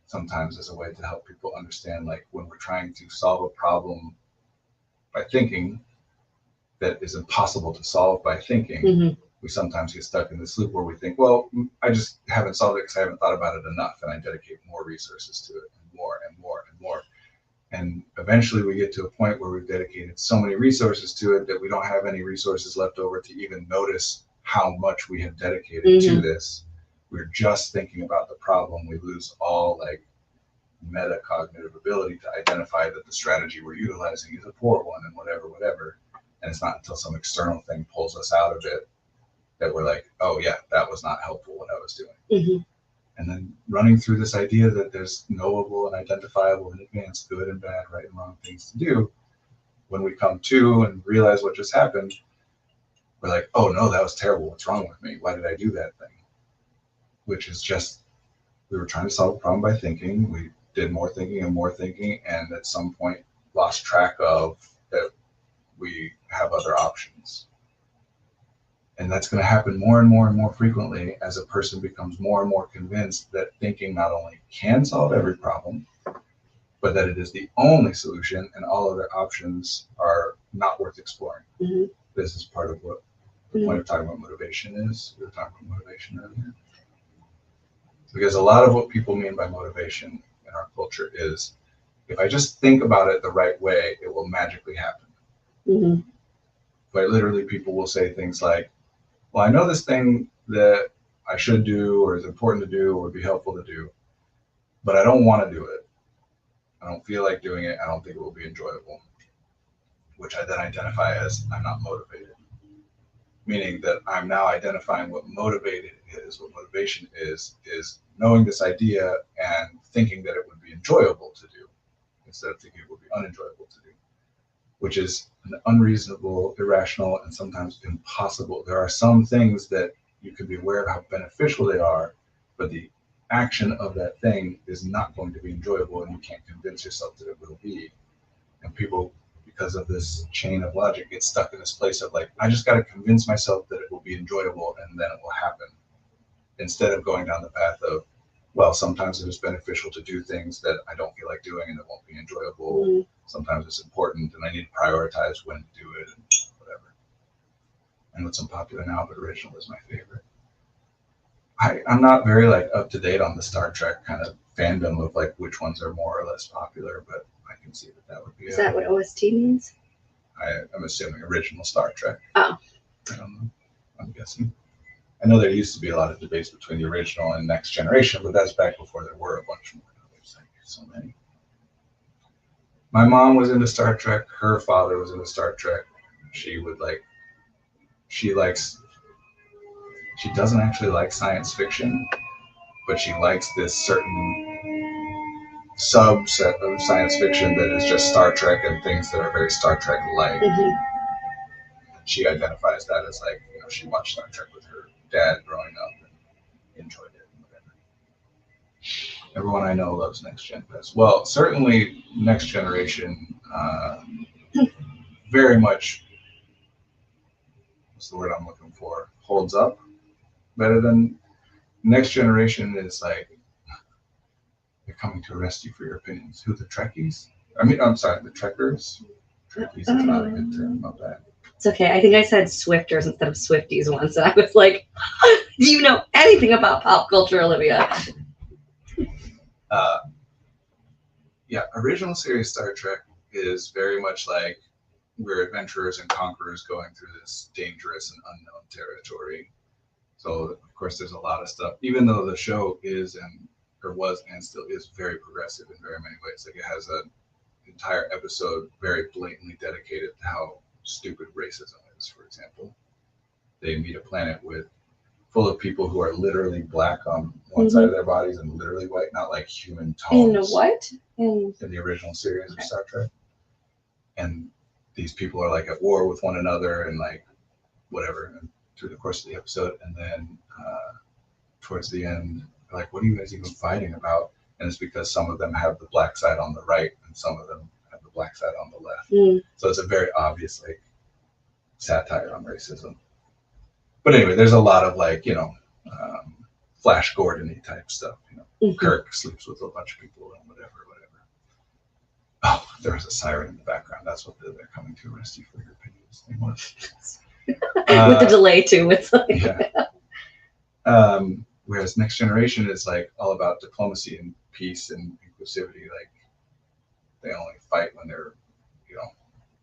sometimes as a way to help people understand, like when we're trying to solve a problem by thinking that is impossible to solve by thinking, we sometimes get stuck in this loop where we think, well, I just haven't solved it because I haven't thought about it enough, and I dedicate more resources to it, and more and more and more. And eventually we get to a point where we've dedicated so many resources to it that we don't have any resources left over to even notice how much we have dedicated to this. We're just thinking about the problem. We lose all like metacognitive ability to identify that the strategy we're utilizing is a poor one and whatever. And it's not until some external thing pulls us out of it that we're like, oh yeah, that was not helpful what I was doing. And then running through this idea that there's knowable and identifiable in advance, good and bad, right and wrong things to do. When we come to and realize what just happened, we're like, oh no, that was terrible. What's wrong with me? Why did I do that thing? Which is just, we were trying to solve a problem by thinking. We did more thinking and more thinking, and at some point lost track of that we have other options. And that's going to happen more and more and more frequently as a person becomes more and more convinced that thinking not only can solve every problem, but that it is the only solution and all other options are not worth exploring. This is part of what the point of talking about motivation is. We were talking about motivation earlier. Because a lot of what people mean by motivation in our culture is, if I just think about it the right way, it will magically happen. But literally people will say things like, well, I know this thing that I should do or is important to do or would be helpful to do, but I don't want to do it. I don't feel like doing it. I don't think it will be enjoyable, which I then identify as I'm not motivated. Meaning that I'm now identifying what motivated is, what motivation is knowing this idea and thinking that it would be enjoyable to do instead of thinking it would be unenjoyable to do, which is an unreasonable, irrational, and sometimes impossible. There are some things that you can be aware of how beneficial they are, but the action of that thing is not going to be enjoyable, and you can't convince yourself that it will be. And people, because of this chain of logic, get stuck in this place of like, I just got to convince myself that it will be enjoyable and then it will happen. Instead of going down the path of, well, sometimes it is beneficial to do things that I don't feel like doing and it won't be enjoyable. Sometimes it's important and I need to prioritize when to do it and whatever. And what's unpopular now, but original is my favorite. I'm not very like up to date on the Star Trek kind of fandom of like which ones are more or less popular, but I can see that would be. Is that what OST means? I'm assuming original Star Trek. Oh. I don't know. I'm guessing. I know there used to be a lot of debates between the original and Next Generation, but that's back before there were a bunch more. There's like so many. My mom was into Star Trek. Her father was into Star Trek. She doesn't actually like science fiction, but she likes this certain subset of science fiction that is just Star Trek and things that are very Star Trek-like. She identifies that as like, she watched Star Trek with her dad growing up and enjoyed it and whatever. Everyone I know loves Next Gen best. Well, certainly Next Generation very much, what's the word I'm looking for, holds up better than Next Generation is like, they're coming to arrest you for your opinions. Who, the Trekkies? I'm sorry, the Trekkers? Trekkies is not a good term, not bad. It's okay. I think I said Swifters instead of Swifties once, and I was like, do you know anything about pop culture, Olivia? Yeah, original series Star Trek is very much like we're adventurers and conquerors going through this dangerous and unknown territory. So, of course, there's a lot of stuff, even though the show is was and still is very progressive in very many ways. Like it has an entire episode very blatantly dedicated to how stupid racism is, for example. They meet a planet with full of people who are literally black on one side of their bodies and literally white, not like human In tones. what? In In the original series of Star Trek. And these people are like at war with one another and like whatever and through the course of the episode. And then towards the end, they're like, what are you guys even fighting about? And it's because some of them have the black side on the right and some of them have the black side on the left. So it's a very obvious like satire on racism. But anyway, there's a lot of like, Flash Gordon-y type stuff. Kirk sleeps with a bunch of people and whatever. Oh, there was a siren in the background. That's what they're coming to arrest you for your opinions thing was. with the delay too. It's like yeah. Whereas Next Generation is like all about diplomacy and peace and inclusivity. Like they only fight when they're,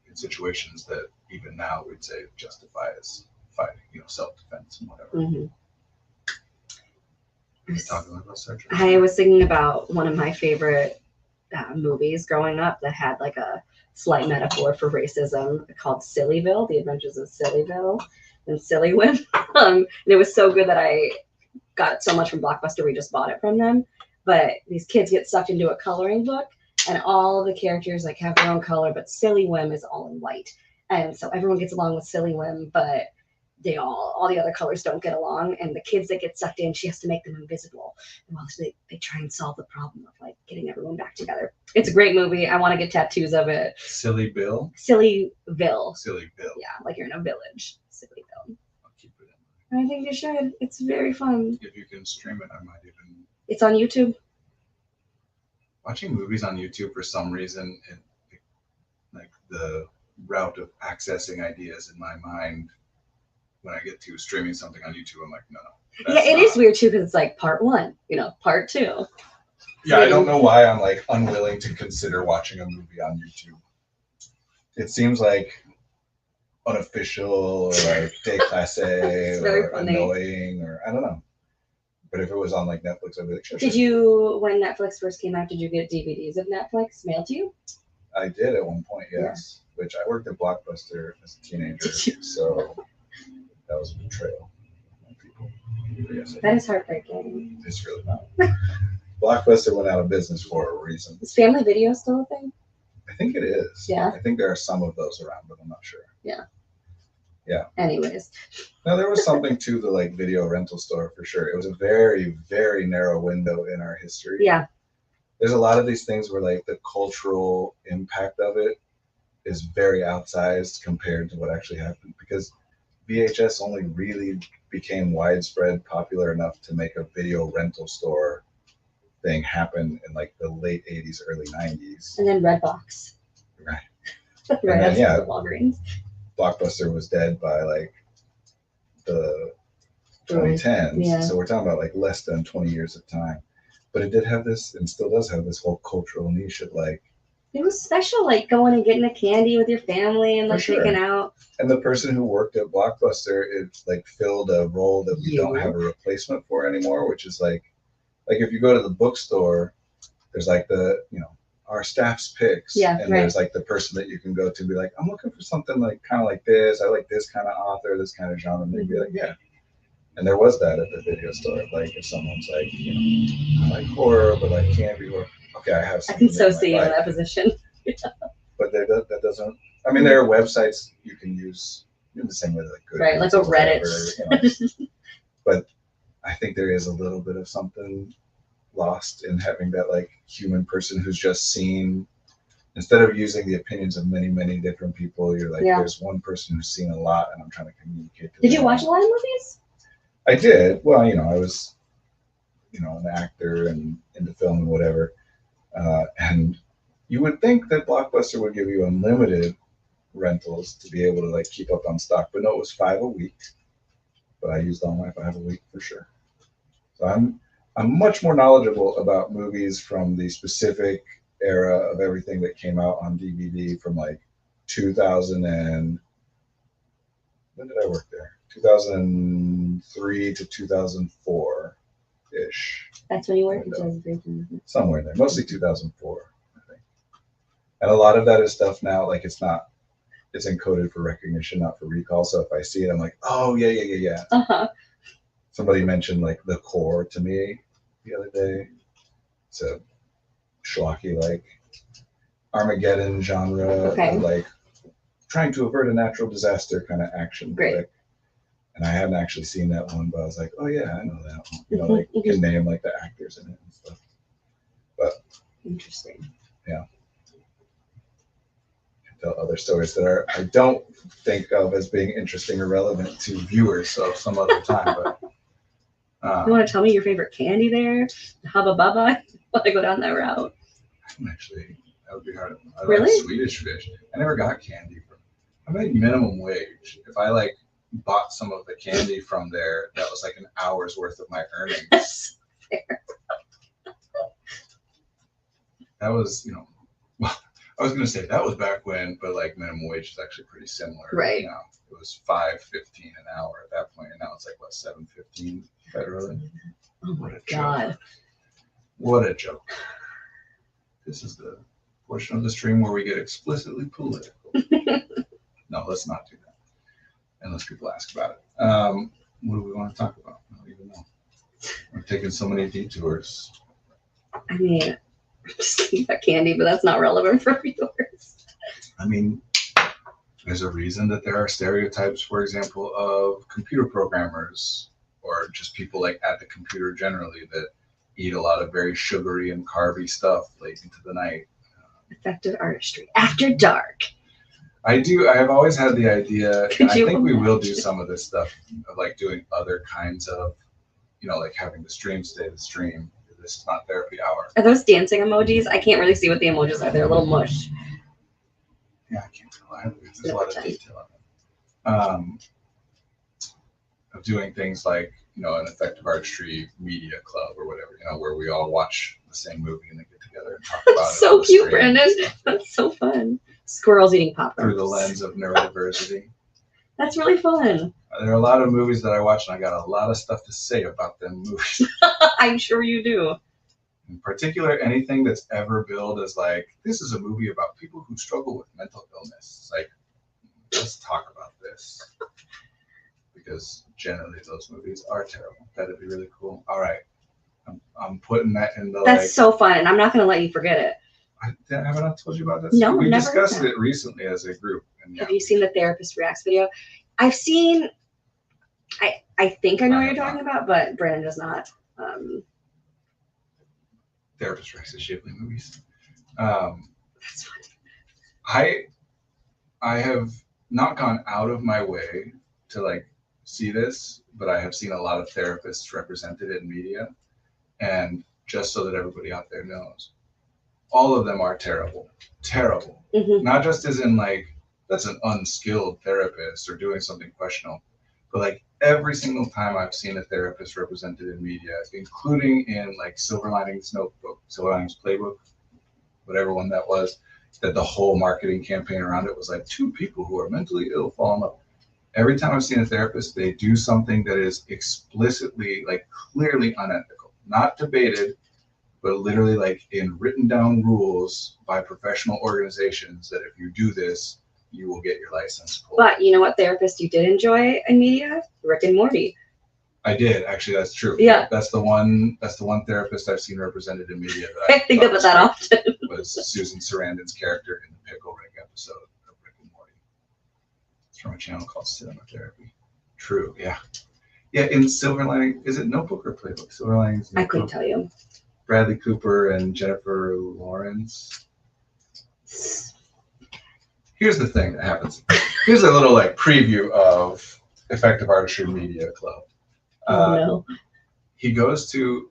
in situations that even now we'd say justify as fighting, self-defense and whatever. Are you talking about Star Trek? I was thinking about one of my favorite movies growing up that had like a slight metaphor for racism called Sillyville, The Adventures of Sillyville and Sillywim. And it was so good that I got it so much from Blockbuster, we just bought it from them. But these kids get sucked into a coloring book and all of the characters like have their own color, but Sillywim is all in white. And so everyone gets along with Sillywim, but all the other colors don't get along, and the kids that get sucked in, she has to make them invisible. And while they try and solve the problem of like getting everyone back together. It's a great movie. I want to get tattoos of it. Silly Bill? Sillyville. Sillyville. Yeah, like you're in a village. Sillyville. I'll keep it in. I think you should. It's very fun. If you can stream it, I might even. It's on YouTube. Watching movies on YouTube for some reason, like the route of accessing ideas in my mind. When I get to streaming something on YouTube, I'm like, no. Yeah, it is weird too because it's like part one, part two. Yeah, I don't know why I'm like unwilling to consider watching a movie on YouTube. It seems like unofficial or like déclassé or funny. Annoying or I don't know. But if it was on like Netflix, I'd be like, sure. Did you, when Netflix first came out, did you get DVDs of Netflix mailed to you? I did at one point, yes. Yeah. Which I worked at Blockbuster as a teenager, so that was a betrayal of people. Yes, that is heartbreaking. It's really not. Blockbuster went out of business for a reason. Is Family Video still a thing? I think it is. Yeah. I think there are some of those around, but I'm not sure. Yeah. Yeah. Anyways. No, there was something to the like video rental store for sure. It was a very, very narrow window in our history. Yeah. There's a lot of these things where like the cultural impact of it is very outsized compared to what actually happened because VHS only really became widespread, popular enough to make a video rental store thing happen in like the late 80s, early 90s. And then Redbox. Right. Right after yeah, Walgreens. Blockbuster was dead by like the 2010s. Yeah. So we're talking about like less than 20 years of time. But it did have this and still does have this whole cultural niche of like, it was special, like going and getting a candy with your family and like sure. taking out. And the person who worked at Blockbuster, it like filled a role that we don't have a replacement for anymore, which is like if you go to the bookstore, there's like the, our staff's picks. Yeah, and right. There's like the person that you can go to and be like, I'm looking for something like kind of like this. I like this kind of author, this kind of genre. And they'd be like, yeah. And there was that at the video store. Like if someone's like, I like horror, but like can't be horror. Okay, I have something. I can so see you in that position. But that doesn't. I mean, there are websites you can use in the same way that like Goodreads, right, like a Reddit. But I think there is a little bit of something lost in having that like human person who's just seen. Instead of using the opinions of many, many different people, you're like, there's one person who's seen a lot, and I'm trying to communicate to them. Did you watch a lot of movies? I did. Well, I was, an actor and into film and whatever. And you would think that Blockbuster would give you unlimited rentals to be able to like keep up on stock, but no, it was 5 a week. But I used all my 5 a week for sure. So I'm much more knowledgeable about movies from the specific era of everything that came out on DVD from like 2000 and when did I work there? 2003 to 2004 ish. That's when you worked in 2003. Somewhere in there, mostly 2004, I think. And a lot of that is stuff now, like it's encoded for recognition, not for recall. So if I see it, I'm like, oh yeah. Uh-huh. somebody mentioned like The Core to me the other day. It's a schlocky like Armageddon genre Okay. of like trying to avert a natural disaster kind of action. Great. Flick. And I hadn't actually seen that one, but I was like, oh yeah, I know that one. You know, Mhm, like you can name like the actors in it and stuff. Interesting. Tell other stories that I don't think of as being interesting or relevant to Viewers, so some other time. But You want to tell me your favorite candy there? Hubba Bubba? Want to go down that route? actually, that would be hard. I like Really? Swedish Fish. I never got candy from. I made minimum wage. If I like bought some of the candy from there, that was like an hour's worth of my earnings. That was, well, I was gonna say that was back when, but like minimum wage is actually pretty similar. Right. Now it was $5.15 an hour at that point, and now it's like what, $7.15 federally. Oh my What a God. joke. What a joke. This is the portion of the stream where we get explicitly political. No, let's not do that. Unless people ask about it. What do we want to talk about? I don't even know. We're taking so many detours. I mean, just eat that candy, but that's not relevant for viewers. I mean, there's a reason that there are stereotypes, for example, of computer programmers or just people like at the computer generally that eat a lot of very sugary and carby stuff late into the night. Effective artistry after dark. I have always had the idea, Could and I you think we will imagine? do some of this stuff of like doing other kinds of, like having the stream stay the stream. This is not therapy hour. Are those dancing emojis? I can't really see what the emojis are. They're a little mush. Yeah, I can't tell. There's a lot of detail on them. Of doing things like, an effective artistry media club or whatever, where we all watch the same movie and then get together and talk about it. That's so on the cute, stream Brandon. That's so fun. Squirrels eating popcorn. Through the lens of neurodiversity. That's really fun. There are a lot of movies that I watch and I got a lot of stuff to say about them movies. I'm sure you do. In particular, anything that's ever billed as like, this is a movie about people who struggle with mental illness. It's like, let's talk about this. Because generally those movies are terrible. That'd be really cool. All right. I'm putting that in the That's so fun, and I'm not going to let you forget it. Have I not told you about this? No, we never discussed heard that. it recently as a group. And yeah, Have you seen the Therapist Reacts video? I've seen. I think I know I what have you're talking about, but Brandon does not. Therapist Rex is Ghibli movies. That's fun. I have not gone out of my way to like see this, but I have seen a lot of therapists represented in media. And just so that everybody out there knows, all of them are terrible. Terrible. Mhm. Not just as in like, that's an unskilled therapist or doing something questionable, but like every single time I've seen a therapist represented in media, including in like Silver Linings Notebook, Silver Linings Playbook, whatever one that was, that the whole marketing campaign around it was like two people who are mentally ill fall in love. Every time I've seen a therapist, they do something that is explicitly, like clearly unethical, not debated, but literally like in written down rules by professional organizations that if you do this, you will get your license pulled. But you know what therapist you did enjoy in media? Rick and Morty. I did actually. That's true. Yeah. That's the one therapist I've seen represented in media that I think about that often. was Susan Sarandon's character in the Pickle Rick episode of Rick and Morty. It's from a channel called Cinema Therapy. True. Yeah. Yeah. In Silver Lining, is it Notebook or Playbook? Silver Linings. I couldn't tell you. Bradley Cooper and Jennifer Lawrence. Here's the thing that happens. Here's a little like preview of Effective Artistry Media Club. Oh no. He goes to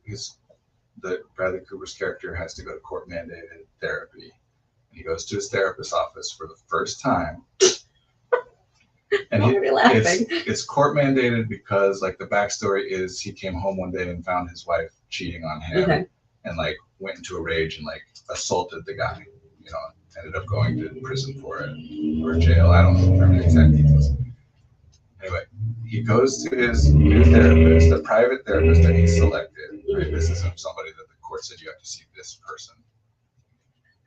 the Bradley Cooper's character has to go to court mandated therapy. He goes to his therapist's office for the first time. And I'm already laughing. it's court mandated because like the backstory is he came home one day and found his wife cheating on him. Okay. And like went into a rage and like assaulted the guy, ended up going to prison for it or jail. I don't remember the exact details. Anyway, he goes to his new therapist, a private therapist that he selected. Right? This isn't somebody that the court said you have to see this person.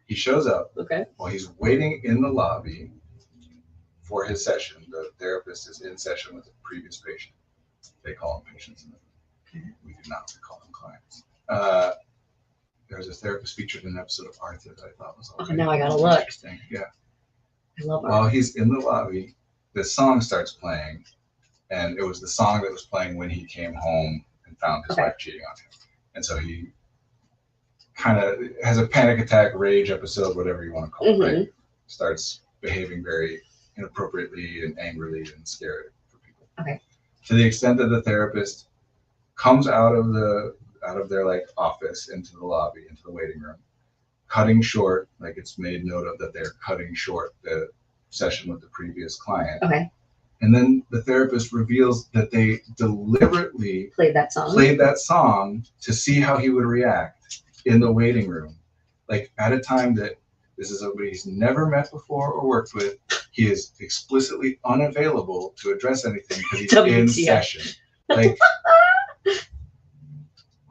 He shows up. Okay. While he's waiting in the lobby for his session. The therapist is in session with a previous patient. They call them patients in We do not call them clients. There was a therapist featured in an episode of Arthur that I thought was Oh, now I gotta look. interesting. Yeah. I love While art. he's in the lobby, this song starts playing, and it was the song that was playing when he came home and found his Okay. wife cheating on him. And so he kind of has a panic attack, rage episode, whatever you want to call it, right? Starts behaving very inappropriately and angrily and scared for people. Okay. To the extent that the therapist comes out of their like office into the lobby, into the waiting room, cutting short, like it's made note of that they're cutting short the session with the previous client. Okay. And then the therapist reveals that they deliberately Played that song. played that song to see how he would react in the waiting room. Like at a time that this is somebody he's never met before or worked with. He is explicitly unavailable to address anything because he's in WTF. session. Like,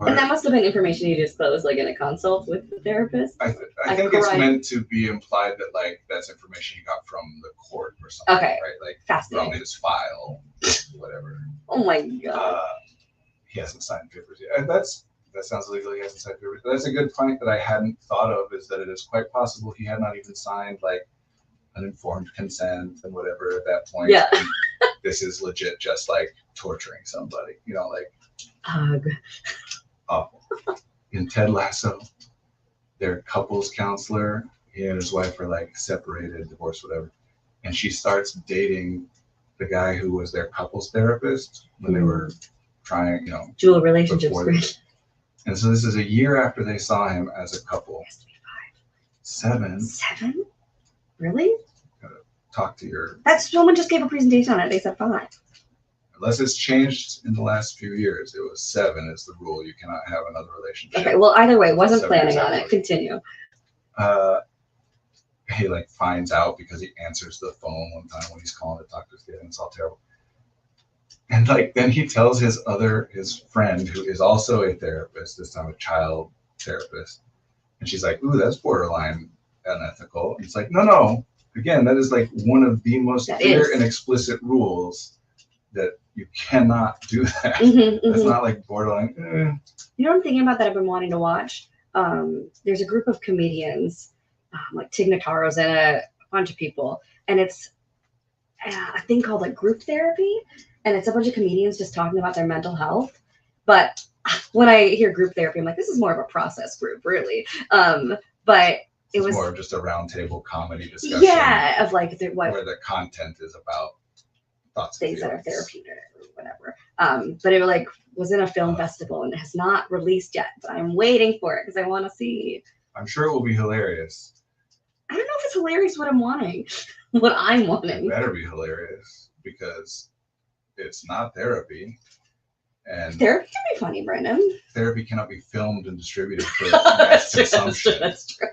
And that must have been information you disclosed, like in a consult with the therapist. I I think it's cried. meant to be implied that like that's information he got from the court or something, Okay. right? Like from Fascinating. his file, whatever. Oh my god. He hasn't signed papers yet. And that sounds illegal. He hasn't signed papers. That's a good point that I hadn't thought of. Is that it is quite possible he had not even signed like an informed consent and whatever at that point. Yeah. And this is legit, just like torturing somebody. You know, like Ugh. awful. In Ted Lasso, their couples counselor, he and his wife are like separated, divorced, whatever, and she starts dating the guy who was their couples therapist when they were trying, you know. Dual relationships. Before Great. And so this is a year after they saw him as a couple. 7. 7? Really? Talk to your, That's someone just gave a presentation on it. They said 5. unless it's changed in the last few years, it was 7 is the rule. You cannot have another relationship. Okay. Well, either way, wasn't 7 planning years on it. afterwards. Continue. He like finds out because he answers the phone one time when he's calling to talk to his kid, and it's all terrible. And like then he tells his friend who is also a therapist, this time a child therapist, and she's like, "Ooh, that's borderline unethical." And it's like, no. Again, that is like one of the most That clear is. and explicit rules that you cannot do that. Mhm, It's mhm. not like borderline. You know what I'm thinking about that I've been wanting to watch? There's a group of comedians, like Tig Notaro's and a bunch of people, and it's a thing called like group therapy, and it's a bunch of comedians just talking about their mental health. But when I hear group therapy, I'm like, this is more of a process group, really. But it It's was more of just a roundtable comedy discussion. yeah, of like what Where the content is about thoughts. and things that are feelings. therapeutic or whatever. But it like was in a film festival and it has not released yet, but I'm waiting for it because I want to see. I'm sure it will be hilarious. I don't know if it's hilarious what I'm wanting, what I'm It wanting. better be hilarious because it's not therapy, and Therapy can be funny, Brendan. therapy cannot be filmed and distributed for That's mass true, that's true, consumption. that's true.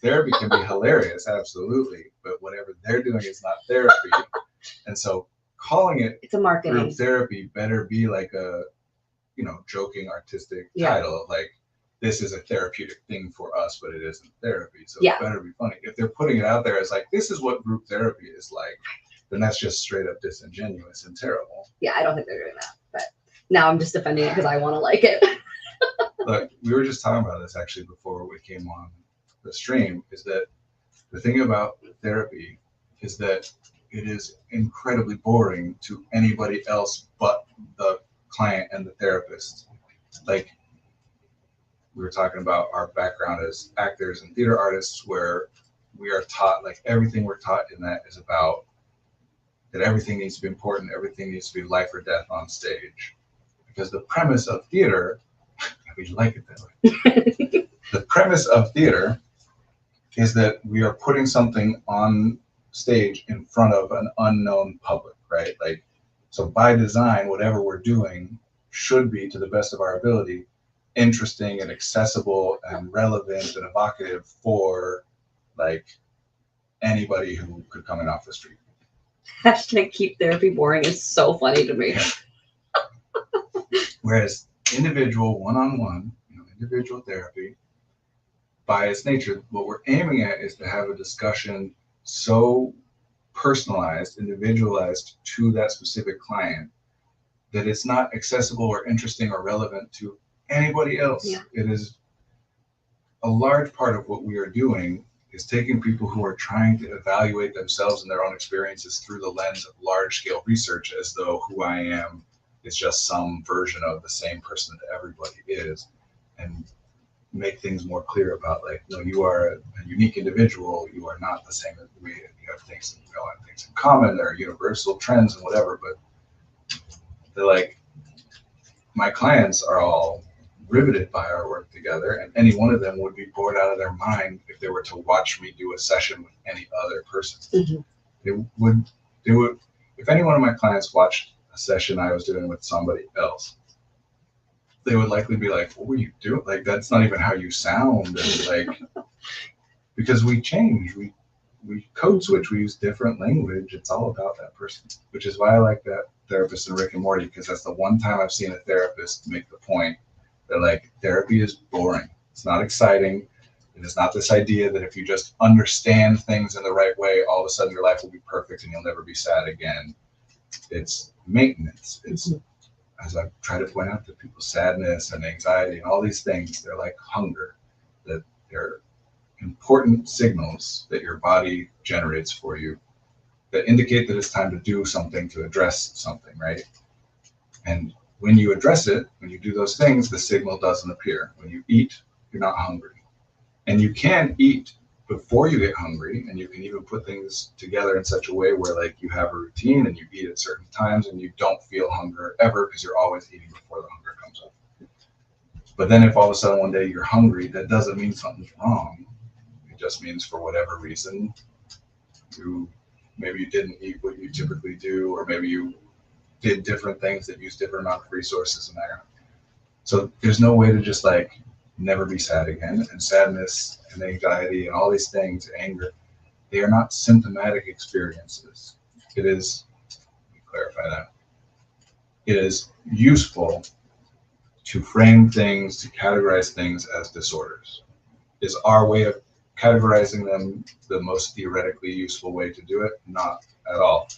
Therapy can be hilarious, absolutely, but whatever they're doing is not therapy, and so calling it It's a marketing. group therapy better be like a, joking artistic Yeah. title of like, this is a therapeutic thing for us, but it isn't therapy. So Yeah. it better be funny. If they're putting it out there as like, this is what group therapy is like, then that's just straight up disingenuous and terrible. Yeah, I don't think they're doing that, but now I'm just defending it because I want to like it. Look, we were just talking about this actually before we came on the stream, is that the thing about therapy is that it is incredibly boring to anybody else but the client and the therapist. Like, we were talking about our background as actors and theater artists, where we are taught, like everything we're taught in that is about that everything needs to be important, everything needs to be life or death on stage. Because the premise of theater, we like it that way. The premise of theater is that we are putting something on stage in front of an unknown public, right? Like, so by design, whatever we're doing should be, to the best of our ability, interesting and accessible and relevant and evocative for like anybody who could come in off the street. Hashtag keep therapy boring is so funny to me. Whereas individual one-on-one, individual therapy, by its nature, what we're aiming at is to have a discussion so personalized, individualized to that specific client that it's not accessible or interesting or relevant to anybody else. Yeah. It is a large part of what we are doing is taking people who are trying to evaluate themselves and their own experiences through the lens of large scale research, as though who I am is just some version of the same person that everybody is, and make things more clear about, like, no, you are a unique individual. You are not the same as we. You have things, we all have things in common. There are universal trends and whatever, but they're like, my clients are all riveted by our work together, and any one of them would be bored out of their mind if they were to watch me do a session with any other person. Mhm. They would, if any one of my clients watched a session I was doing with somebody else, they would likely be like, what were you doing? Like, that's not even how you sound. And like, because we change, we code switch, we use different language. It's all about that person, which is why I like that therapist in Rick and Morty, because that's the one time I've seen a therapist make the point that, like, therapy is boring. It's not exciting. It is not this idea that if you just understand things in the right way, all of a sudden your life will be perfect and you'll never be sad again. It's maintenance. It's, as I try to point out to people, sadness and anxiety and all these things, they're like hunger, that they're important signals that your body generates for you that indicate that it's time to do something, to address something, right? And when you address it, when you do those things, the signal doesn't appear. When you eat, you're not hungry. And you can eat before you get hungry, and you can even put things together in such a way where, like, you have a routine and you eat at certain times and you don't feel hunger ever because you're always eating before the hunger comes up. But then if all of a sudden one day you're hungry, that doesn't mean something's wrong. It just means, for whatever reason, maybe you didn't eat what you typically do, or maybe you did different things that use different amount of resources in there. So there's no way to just, like, never be sad again. And sadness and anxiety and all these things, anger, they are not symptomatic experiences. It is, let me clarify that. It is useful to frame things, to categorize things as disorders. Is our way of categorizing them the most theoretically useful way to do it? Not at all.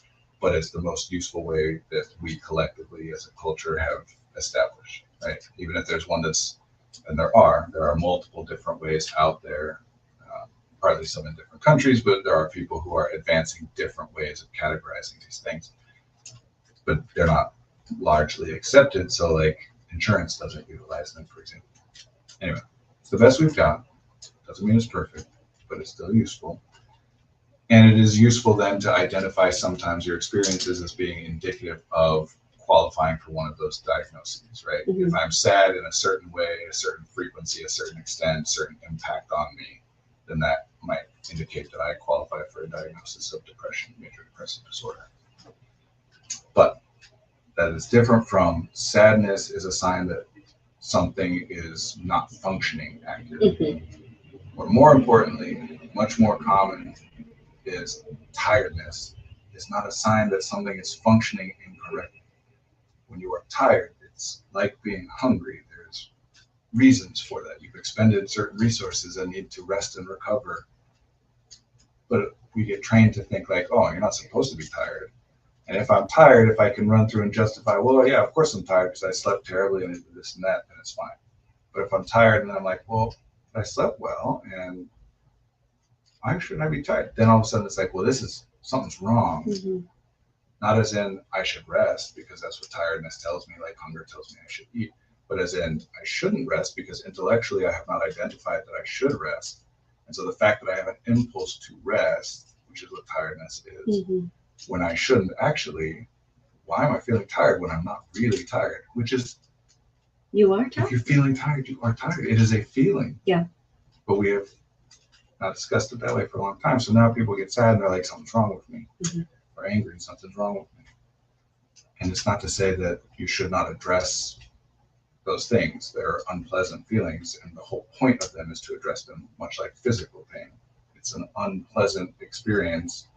But it's the most useful way that we collectively as a culture have established, right? Even if there's one that's, and there are multiple different ways out there, partly some in different countries, but there are people who are advancing different ways of categorizing these things. But they're not largely accepted, so, like, insurance doesn't utilize them, for example. Anyway, it's the best we've got. Doesn't mean it's perfect, but it's still useful. And it is useful then to identify sometimes your experiences as being indicative of qualifying for one of those diagnoses, right? Mhm. If I'm sad in a certain way, a certain frequency, a certain extent, certain impact on me, then that might indicate that I qualify for a diagnosis of depression, major depressive disorder. But that is different from sadness is a sign that something is not functioning accurately. Or more importantly, much more common, is tiredness is not a sign that something is functioning incorrectly. When you are tired, it's like being hungry. There's reasons for that. You've expended certain resources and need to rest and recover. But we get trained to think, like, oh, you're not supposed to be tired. And if I'm tired, if I can run through and justify, well, yeah, of course I'm tired because I slept terribly and I did this and that, then it's fine. But if I'm tired and then I'm like, well, I slept well and why shouldn't I be tired? Then all of a sudden it's like, well, something's wrong. Mhm. Not as in I should rest because that's what tiredness tells me, like hunger tells me I should eat, but as in I shouldn't rest because intellectually I have not identified that I should rest. And so the fact that I have an impulse to rest, which is what tiredness is, Mhm. when I shouldn't actually, why am I feeling tired when I'm not really tired? Which is, You are if tired. you're feeling tired, you are tired. It is a feeling. Yeah. But we have not discussed it that way for a long time. So now people get sad and they're like, something's wrong with me. Mhm. Or angry, something's wrong with me. And it's not to say that you should not address those things. They're unpleasant feelings, and the whole point of them is to address them, much like physical pain. It's an unpleasant experience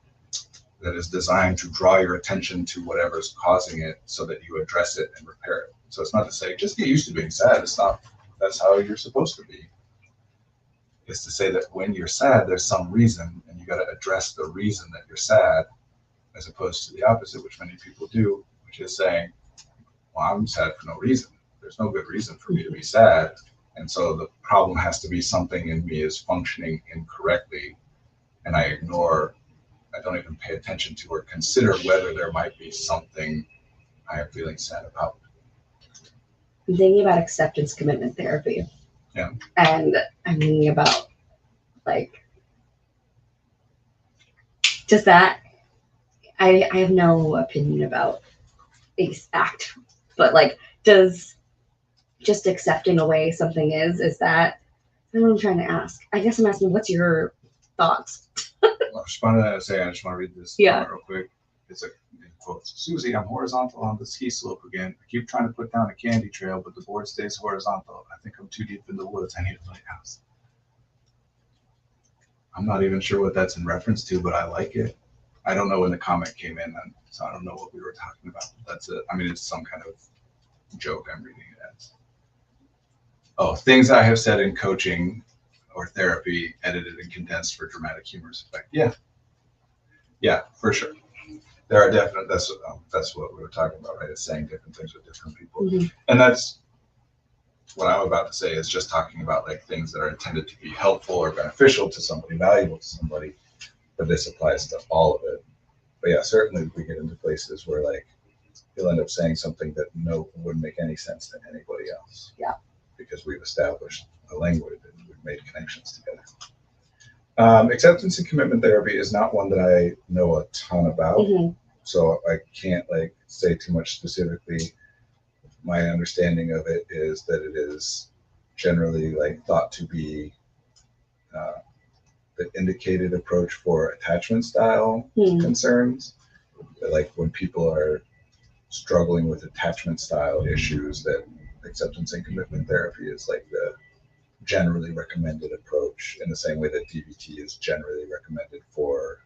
that is designed to draw your attention to whatever's causing it so that you address it and repair it. So it's not to say, just get used to being sad. It's not, that's how you're supposed to be. Is to say that when you're sad, there's some reason, and you got to address the reason that you're sad, as opposed to the opposite, which many people do, which is saying, well, I'm sad for no reason. There's no good reason for me to be sad. And so the problem has to be something in me is functioning incorrectly. And I don't even pay attention to or consider whether there might be something I am feeling sad about. I'm thinking about acceptance commitment therapy. Yeah. And I'm thinking about like just that. I have no opinion about this act, but like, does just accepting away something is that, I don't know what I'm trying to ask. I guess I'm asking, what's your thoughts? I'll respond to that and say, I just want to read this Yeah. real quick. It's a quote. Susie, I'm horizontal on the ski slope again. I keep trying to put down a candy trail, but the board stays horizontal. I think I'm too deep in the woods. I need a lighthouse. I'm not even sure what that's in reference to, but I like it. I don't know when the comment came in, so I don't know what we were talking about. That's it. I mean, it's some kind of joke I'm reading it as. Oh, things I have said in coaching or therapy, edited and condensed for dramatic humorous effect. Yeah, for sure. There are definite. That's what we were talking about, right? It's saying different things with different people, and that's what I'm about to say. Is just talking about like things that are intended to be helpful or beneficial to somebody, valuable to somebody. But this applies to all of it. But yeah, certainly we get into places where like you'll end up saying something that wouldn't make any sense to anybody else. Yeah. Because we've established a language and we've made connections together. Acceptance and commitment therapy is not one that I know a ton about, so I can't like say too much specifically. My understanding of it is that it is generally like thought to be the indicated approach for attachment style concerns. Like when people are struggling with attachment style issues, that acceptance and commitment therapy is like the generally recommended approach, in the same way that DBT is generally recommended for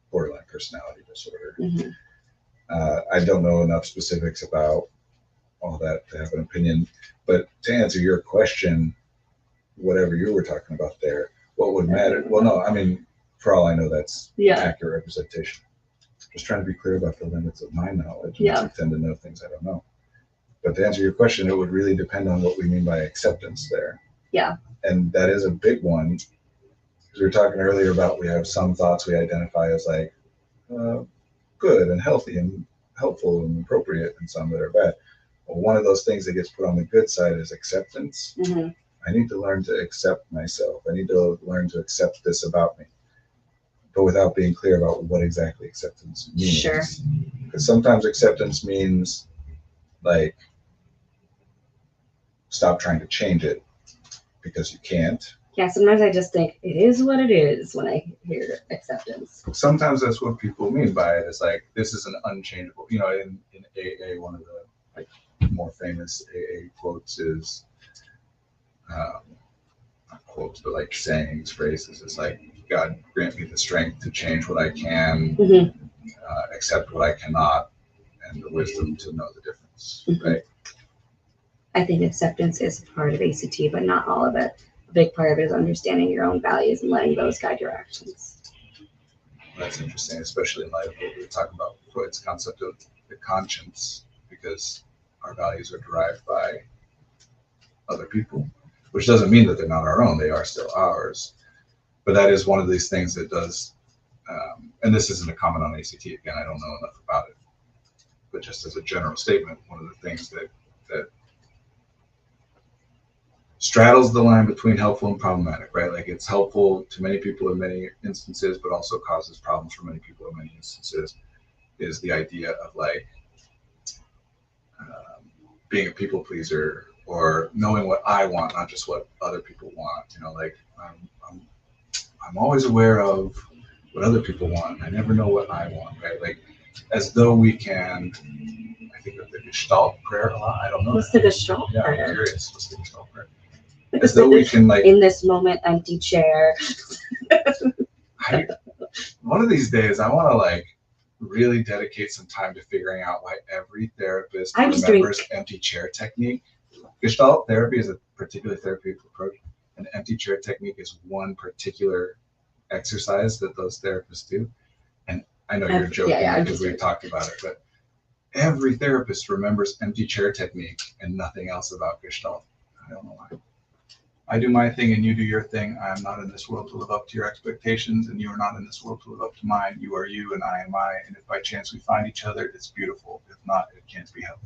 borderline personality disorder. I don't know enough specifics about all that to have an opinion, but to answer your question, whatever you were talking about there, what would matter? Well, no, I mean, for all I know, that's accurate representation. Just trying to be clear about the limits of my knowledge. Yeah. I tend to know things I don't know. But to answer your question, it would really depend on what we mean by acceptance there. Yeah. And that is a big one. Because we were talking earlier about we have some thoughts we identify as like good and healthy and helpful and appropriate, and some that are bad. Well, one of those things that gets put on the good side is acceptance. I need to learn to accept myself. I need to learn to accept this about me, but without being clear about what exactly acceptance means. Sure. Because sometimes acceptance means like stop trying to change it because you can't. Yeah, sometimes I just think it is what it is when I hear acceptance. Sometimes that's what people mean by it. It's like, this is an unchangeable, in AA, one of the like more famous AA quotes is, not quotes, but like sayings, phrases. It's like, God grant me the strength to change what I can, accept what I cannot, and the wisdom to know the difference, right? I think acceptance is part of ACT, but not all of it. A big part of it is understanding your own values and letting those guide your actions. That's interesting, especially in light of what we were talking about, Freud's concept of the conscience, because our values are derived by other people, which doesn't mean that they're not our own. They are still ours. But that is one of these things that does, and this isn't a comment on ACT, again, I don't know enough about it, but just as a general statement, one of the things that straddles the line between helpful and problematic, right? Like it's helpful to many people in many instances, but also causes problems for many people in many instances, is the idea of like being a people pleaser or knowing what I want, not just what other people want. Like I'm always aware of what other people want. I never know what I want, right? Like as though we can, I think of the Gestalt prayer a lot. I don't know. What's the Gestalt Yeah, prayer? I'm curious. What's the Gestalt prayer? As though we can like in this moment, empty chair. One of these days I want to like really dedicate some time to figuring out why every therapist remembers empty chair technique. Gestalt therapy is a particular therapeutic approach. An empty chair technique is one particular exercise that those therapists do. And I know you're joking because we've talked about it, but every therapist remembers empty chair technique and nothing else about Gestalt. I don't know why. I do my thing and you do your thing. I am not in this world to live up to your expectations, and you are not in this world to live up to mine. You are you and I am I. And if by chance we find each other, it's beautiful. If not, it can't be helped.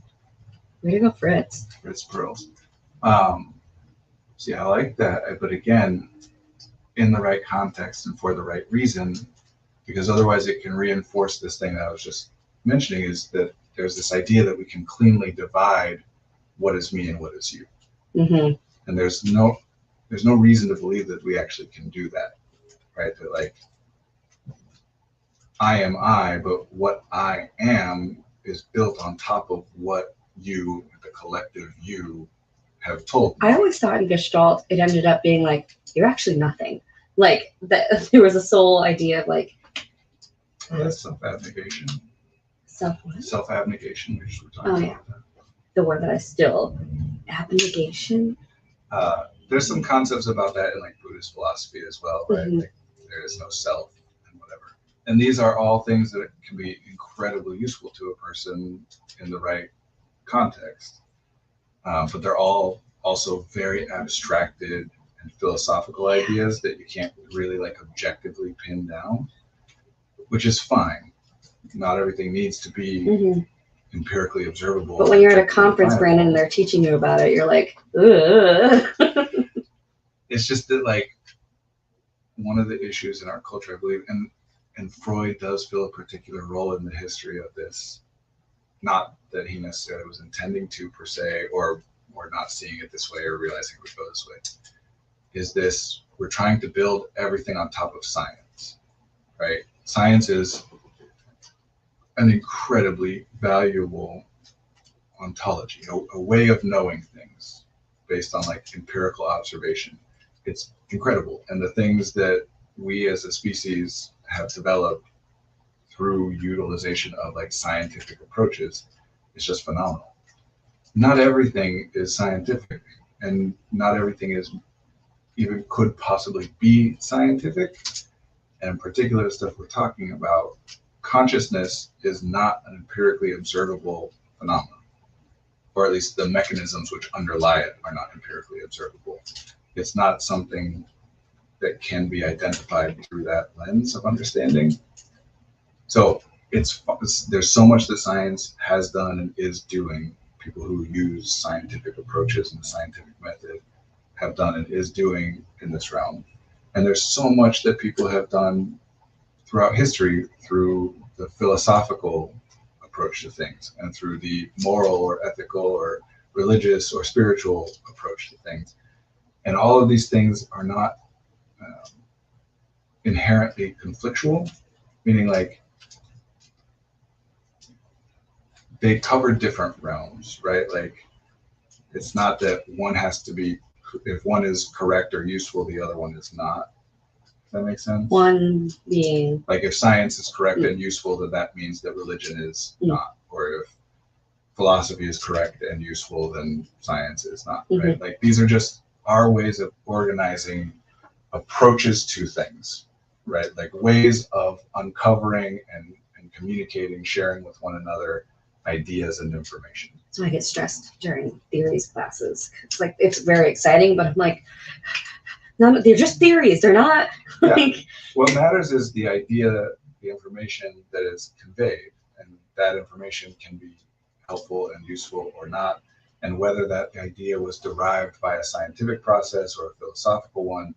Way to go, Fritz. Fritz Perls. See, I like that. But again, in the right context and for the right reason, because otherwise it can reinforce this thing that I was just mentioning, is that there's this idea that we can cleanly divide what is me and what is you. Mm-hmm. And there's no reason to believe that we actually can do that, right? That like, I am I, but what I am is built on top of what you, the collective you, have told me. I always thought in Gestalt it ended up being like, you're actually nothing. Like that there was a soul idea of like That's self-abnegation. what? Self-abnegation, we just were talking about that. The word that I still abnegation. There's some concepts about that in like Buddhist philosophy as well, right? Mhm. Like there is no self and whatever. And these are all things that can be incredibly useful to a person in the right context. But they're all also very abstracted and philosophical ideas that you can't really like objectively pin down, which is fine. Not everything needs to be Mm-hmm. empirically observable. But when you're at a objectively conference, definable. Brandon, and they're teaching you about it, you're like, ugh. It's just that like one of the issues in our culture, I believe, and Freud does fill a particular role in the history of this. Not that he necessarily was intending to per se, or not seeing it this way or realizing it would go this way, is this: we're trying to build everything on top of science, right? Science is an incredibly valuable ontology, a way of knowing things based on like empirical observation. It's incredible. And the things that we as a species have developed through utilization of like scientific approaches is just phenomenal. Not everything is scientific, and not everything is even could possibly be scientific. And in particular, the stuff we're talking about, consciousness is not an empirically observable phenomenon, or at least the mechanisms which underlie it are not empirically observable. It's not something that can be identified through that lens of understanding. So there's so much that science has done and is doing. People who use scientific approaches and the scientific method have done and is doing in this realm. And there's so much that people have done throughout history through the philosophical approach to things and through the moral or ethical or religious or spiritual approach to things. And all of these things are not inherently conflictual, meaning like they cover different realms, right? Like it's not that one has to be, if one is correct or useful, the other one is not. Does that make sense? One being Like if science is correct and useful, then that means that religion is not. Or if philosophy is correct and useful, then science is not, right? Like these are just our ways of organizing approaches to things, right? Like ways of uncovering and communicating, sharing with one another ideas and information. that's why I get stressed during theories classes. It's like it's very exciting, but I'm like, no, they're just theories. They're not like What matters is the idea, the information that is conveyed, and that information can be helpful and useful or not. And whether that idea was derived by a scientific process or a philosophical one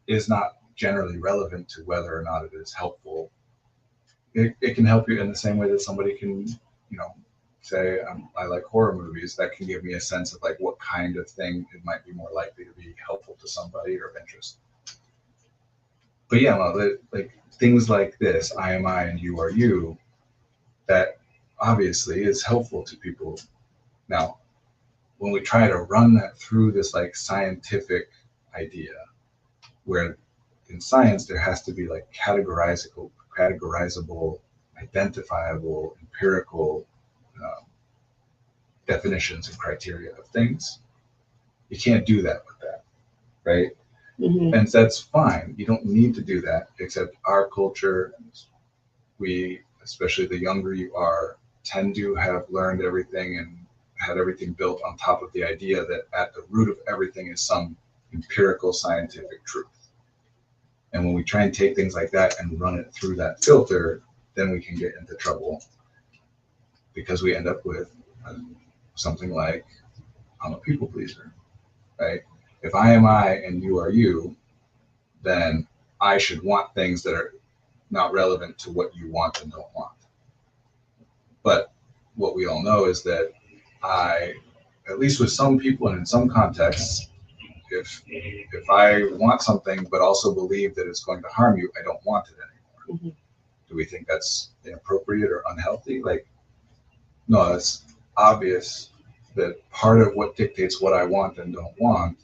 is not generally relevant to whether or not it is helpful. It can help you in the same way that somebody can, say, I like horror movies. That can give me a sense of like what kind of thing it might be more likely to be helpful to somebody or of interest. But yeah, like things like this, I am I and you are you, that obviously is helpful to people. Now, when we try to run that through this like scientific idea, where in science there has to be like categorizable, identifiable, empirical definitions and criteria of things, you can't do that with that, right? And that's fine. You don't need to do that, except our culture, we, especially the younger you are, tend to have learned everything and had everything built on top of the idea that at the root of everything is some empirical scientific truth. And when we try and take things like that and run it through that filter, then we can get into trouble, because we end up with something like, I'm a people pleaser, right? If I am I and you are you, then I should want things that are not relevant to what you want and don't want. But what we all know is that at least with some people and in some contexts, if I want something but also believe that it's going to harm you, I don't want it anymore. Mhm. Do we think that's inappropriate or unhealthy? Like, no, it's obvious that part of what dictates what I want and don't want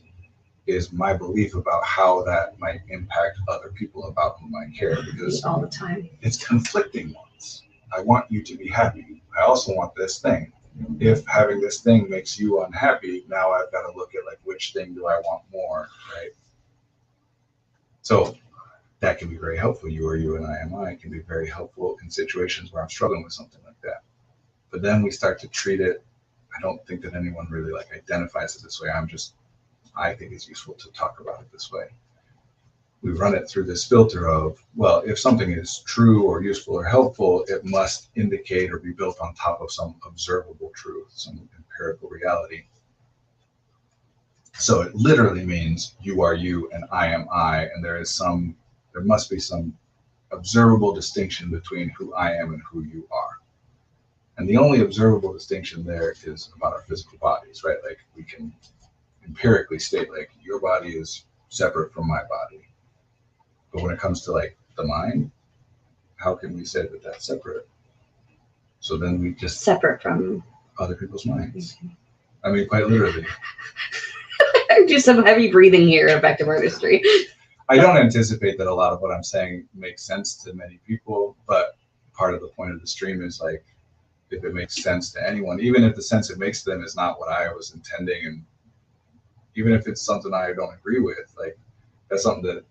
is my belief about how that might impact other people about whom I care, because All the time. it's conflicting ones. I want you to be happy. I also want this thing. If having this thing makes you unhappy, now I've got to look at like, which thing do I want more, right? So that can be very helpful. You are you and I am I can be very helpful in situations where I'm struggling with something like that. But then we start to treat it. I don't think that anyone really like identifies it this way. I think it's useful to talk about it this way. We run it through this filter of, well, if something is true or useful or helpful, it must indicate or be built on top of some observable truth, some empirical reality. So it literally means you are you and I am I, and there must be some observable distinction between who I am and who you are. And the only observable distinction there is about our physical bodies, right? Like, we can empirically state like, your body is separate from my body. But when it comes to like the mind, how can we say that that's separate? So then we just Separate from. other people's minds. I mean, quite literally. Do some heavy breathing here, effective artistry. I don't anticipate that a lot of what I'm saying makes sense to many people, but part of the point of the stream is like, if it makes sense to anyone, even if the sense it makes to them is not what I was intending, and even if it's something I don't agree with, like, that's something that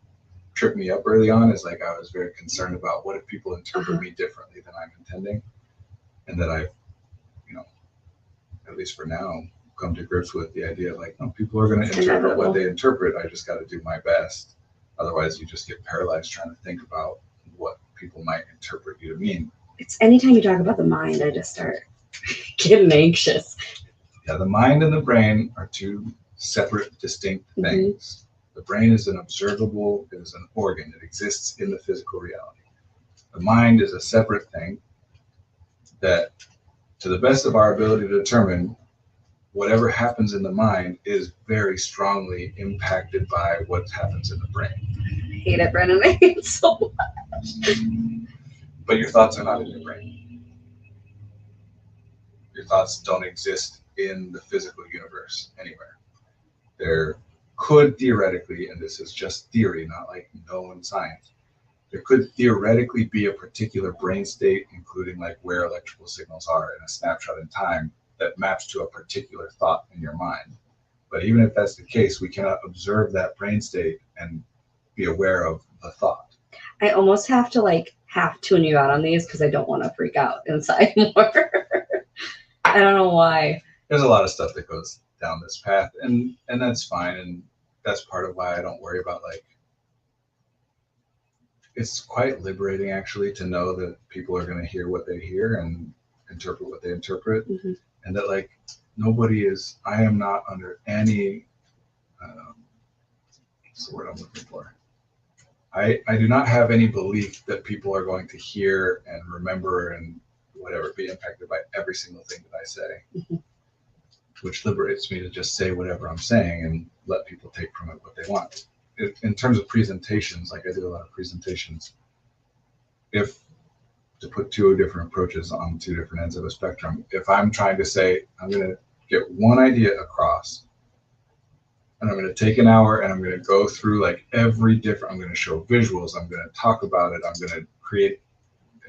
tripped me up early on, is like, I was very concerned about what if people interpret me differently than I'm intending, and that I've, at least for now, come to grips with the idea of like, no, people are going to interpret what they interpret. I just got to do my best. Otherwise, you just get paralyzed trying to think about what people might interpret you to mean. It's anytime you talk about the mind, I just start getting anxious. Yeah, the mind and the brain are two separate, distinct things. The brain is an observable, it is an organ. It exists in the physical reality. The mind is a separate thing that, to the best of our ability to determine, whatever happens in the mind is very strongly impacted by what happens in the brain. I hate it, Brennan. I hate it so much. But your thoughts are not in your brain. Your thoughts don't exist in the physical universe anywhere. There could theoretically, and this is just theory, not like known science, there could theoretically be a particular brain state, including like where electrical signals are in a snapshot in time, that maps to a particular thought in your mind. But even if that's the case, we cannot observe that brain state and be aware of the thought. I almost have to like half tune you out on these because I don't want to freak out inside more. I don't know why. There's a lot of stuff that goes down this path, and that's fine, and that's part of why I don't worry about, like, it's quite liberating actually to know that people are going to hear what they hear and interpret what they interpret. Mm-hmm. And that, like, I am not under any, what's the word I'm looking for? I do not have any belief that people are going to hear and remember and whatever, be impacted by every single thing that I say, mm-hmm. which liberates me to just say whatever I'm saying and let people take from it what they want. In terms of presentations, like I do a lot of presentations, to put two different approaches on two different ends of a spectrum, if I'm trying to say, I'm going to get one idea across, and I'm going to take an hour and I'm going to go through like I'm going to show visuals, I'm going to talk about it, I'm going to create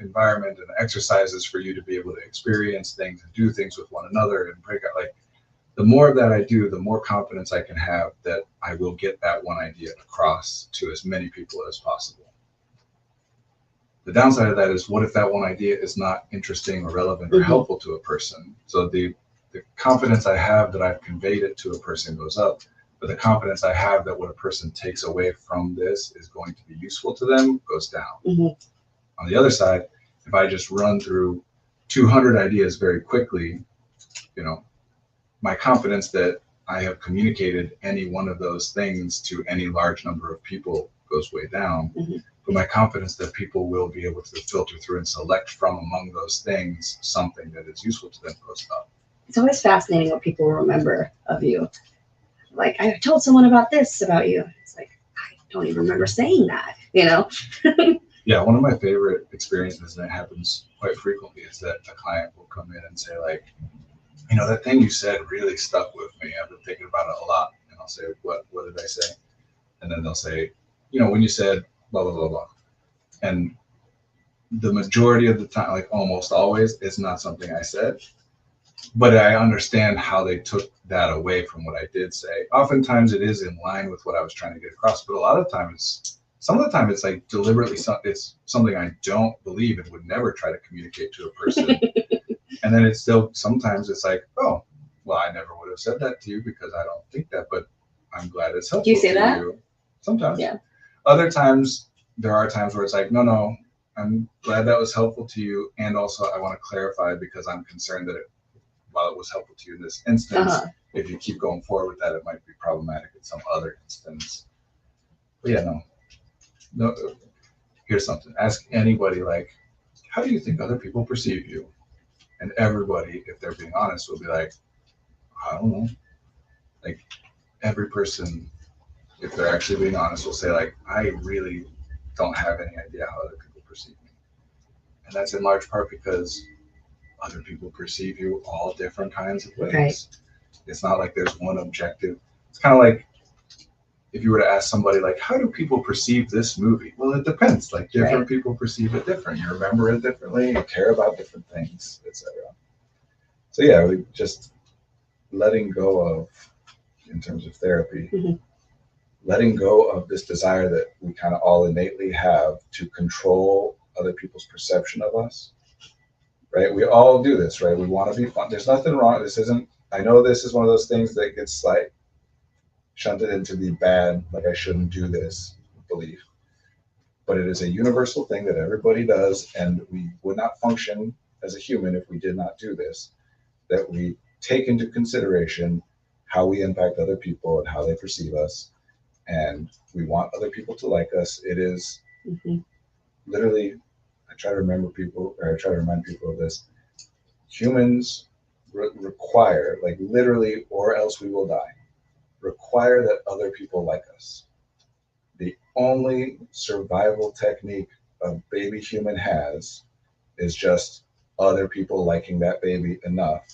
environment and exercises for you to be able to experience things and do things with one another and break out. Like, the more of that I do, the more confidence I can have that I will get that one idea across to as many people as possible. The downside of that is, what if that one idea is not interesting or relevant or Mhm. helpful to a person? So the confidence I have that I've conveyed it to a person goes up, but the confidence I have that what a person takes away from this is going to be useful to them goes down. Mhm. On the other side, if I just run through 200 ideas very quickly, you know, my confidence that I have communicated any one of those things to any large number of people goes way down. Mhm. But my confidence that people will be able to filter through and select from among those things something that is useful to them goes up. It's always fascinating what people remember of you. Like, I told someone about this about you. It's like, I don't even remember saying that, you know? Yeah, one of my favorite experiences, and it happens quite frequently, is that a client will come in and say, like, you know, that thing you said really stuck with me. I've been thinking about it a lot. And I'll say, what did I say? And then they'll say, you know, when you said blah, blah, blah, blah. And the majority of the time, like almost always, it's not something I said. But I understand how they took that away from what I did say. Oftentimes it is in line with what I was trying to get across, but a lot of times, some of the time it's like deliberately, it's something I don't believe and would never try to communicate to a person. And then it's still, sometimes it's like, oh, well, I never would have said that to you because I don't think that, but I'm glad it's helpful Do you say to that? you. Sometimes. Yeah. Other times, there are times where it's like, no, I'm glad that was helpful to you. And also I want to clarify because I'm concerned that while it was helpful to you in this instance, Uh-huh. if you keep going forward with that, it might be problematic in some other instance. But yeah, no. Here's something. Ask anybody, like, how do you think other people perceive you? And everybody, if they're being honest, will be like, I don't know. Like, every person, if they're actually being honest, will say, like, I really don't have any idea how other people perceive me. And that's in large part because other people perceive you all different kinds of ways. Right. It's not like there's one objective. It's kind of like if you were to ask somebody, like, how do people perceive this movie? Well, it depends. Like, different Right. people perceive it different. You remember it differently, you care about different things, etc. So yeah, we just letting go of, in terms of therapy, Mhm. letting go of this desire that we kind of all innately have to control other people's perception of us. Right? We all do this, right? We want to be fun. There's nothing wrong. This isn't, I know this is one of those things that gets like shunted into the bad, like I shouldn't do this belief. But it is a universal thing that everybody does, and we would not function as a human if we did not do this. That we take into consideration how we impact other people and how they perceive us, and we want other people to like us. It is Mhm. literally, I try to remind people of this. Humans require, like literally, or else we will die, require that other people like us. The only survival technique a baby human has is just other people liking that baby enough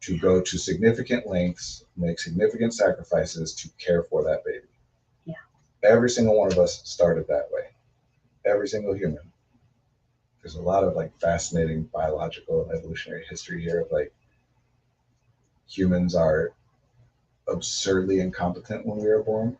to go to significant lengths, make significant sacrifices to care for that baby. Yeah. Every single one of us started that way. Every single human. There's a lot of like fascinating biological and evolutionary history here of like humans are absurdly incompetent when we are born.